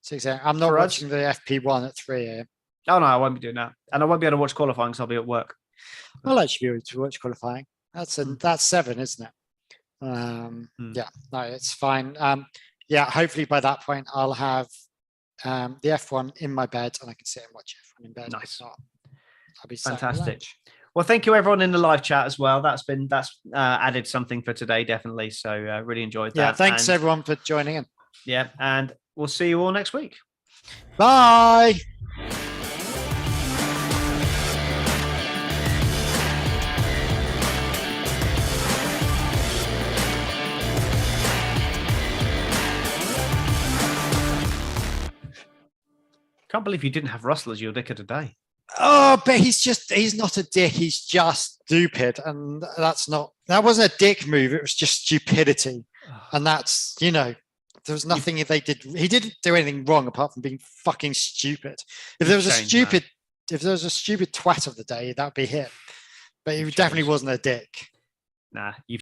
6 a.m. I'm not watching the FP1 at 3 a.m. Oh no, I won't be doing that, and I won't be able to watch qualifying because I'll be at work. I'll actually be able to watch qualifying. That's 7, isn't it? Yeah, no, it's fine. Hopefully by that point I'll have the F1 in my bed and I can sit and watch F1 in bed. Nice. I'll be fantastic. Well, thank you everyone in the live chat as well. That's added something for today, definitely. So really enjoyed that. Yeah, thanks everyone for joining in. Yeah, and we'll see you all next week. Bye. Can't believe you didn't have Russell as your dick of the day. Oh, but he's not a dick. He's just stupid. And that wasn't a dick move. It was just stupidity. And that's, there was nothing he didn't do anything wrong apart from being fucking stupid. If there was a stupid twat of the day, that'd be him. But he definitely wasn't a dick. Nah, you've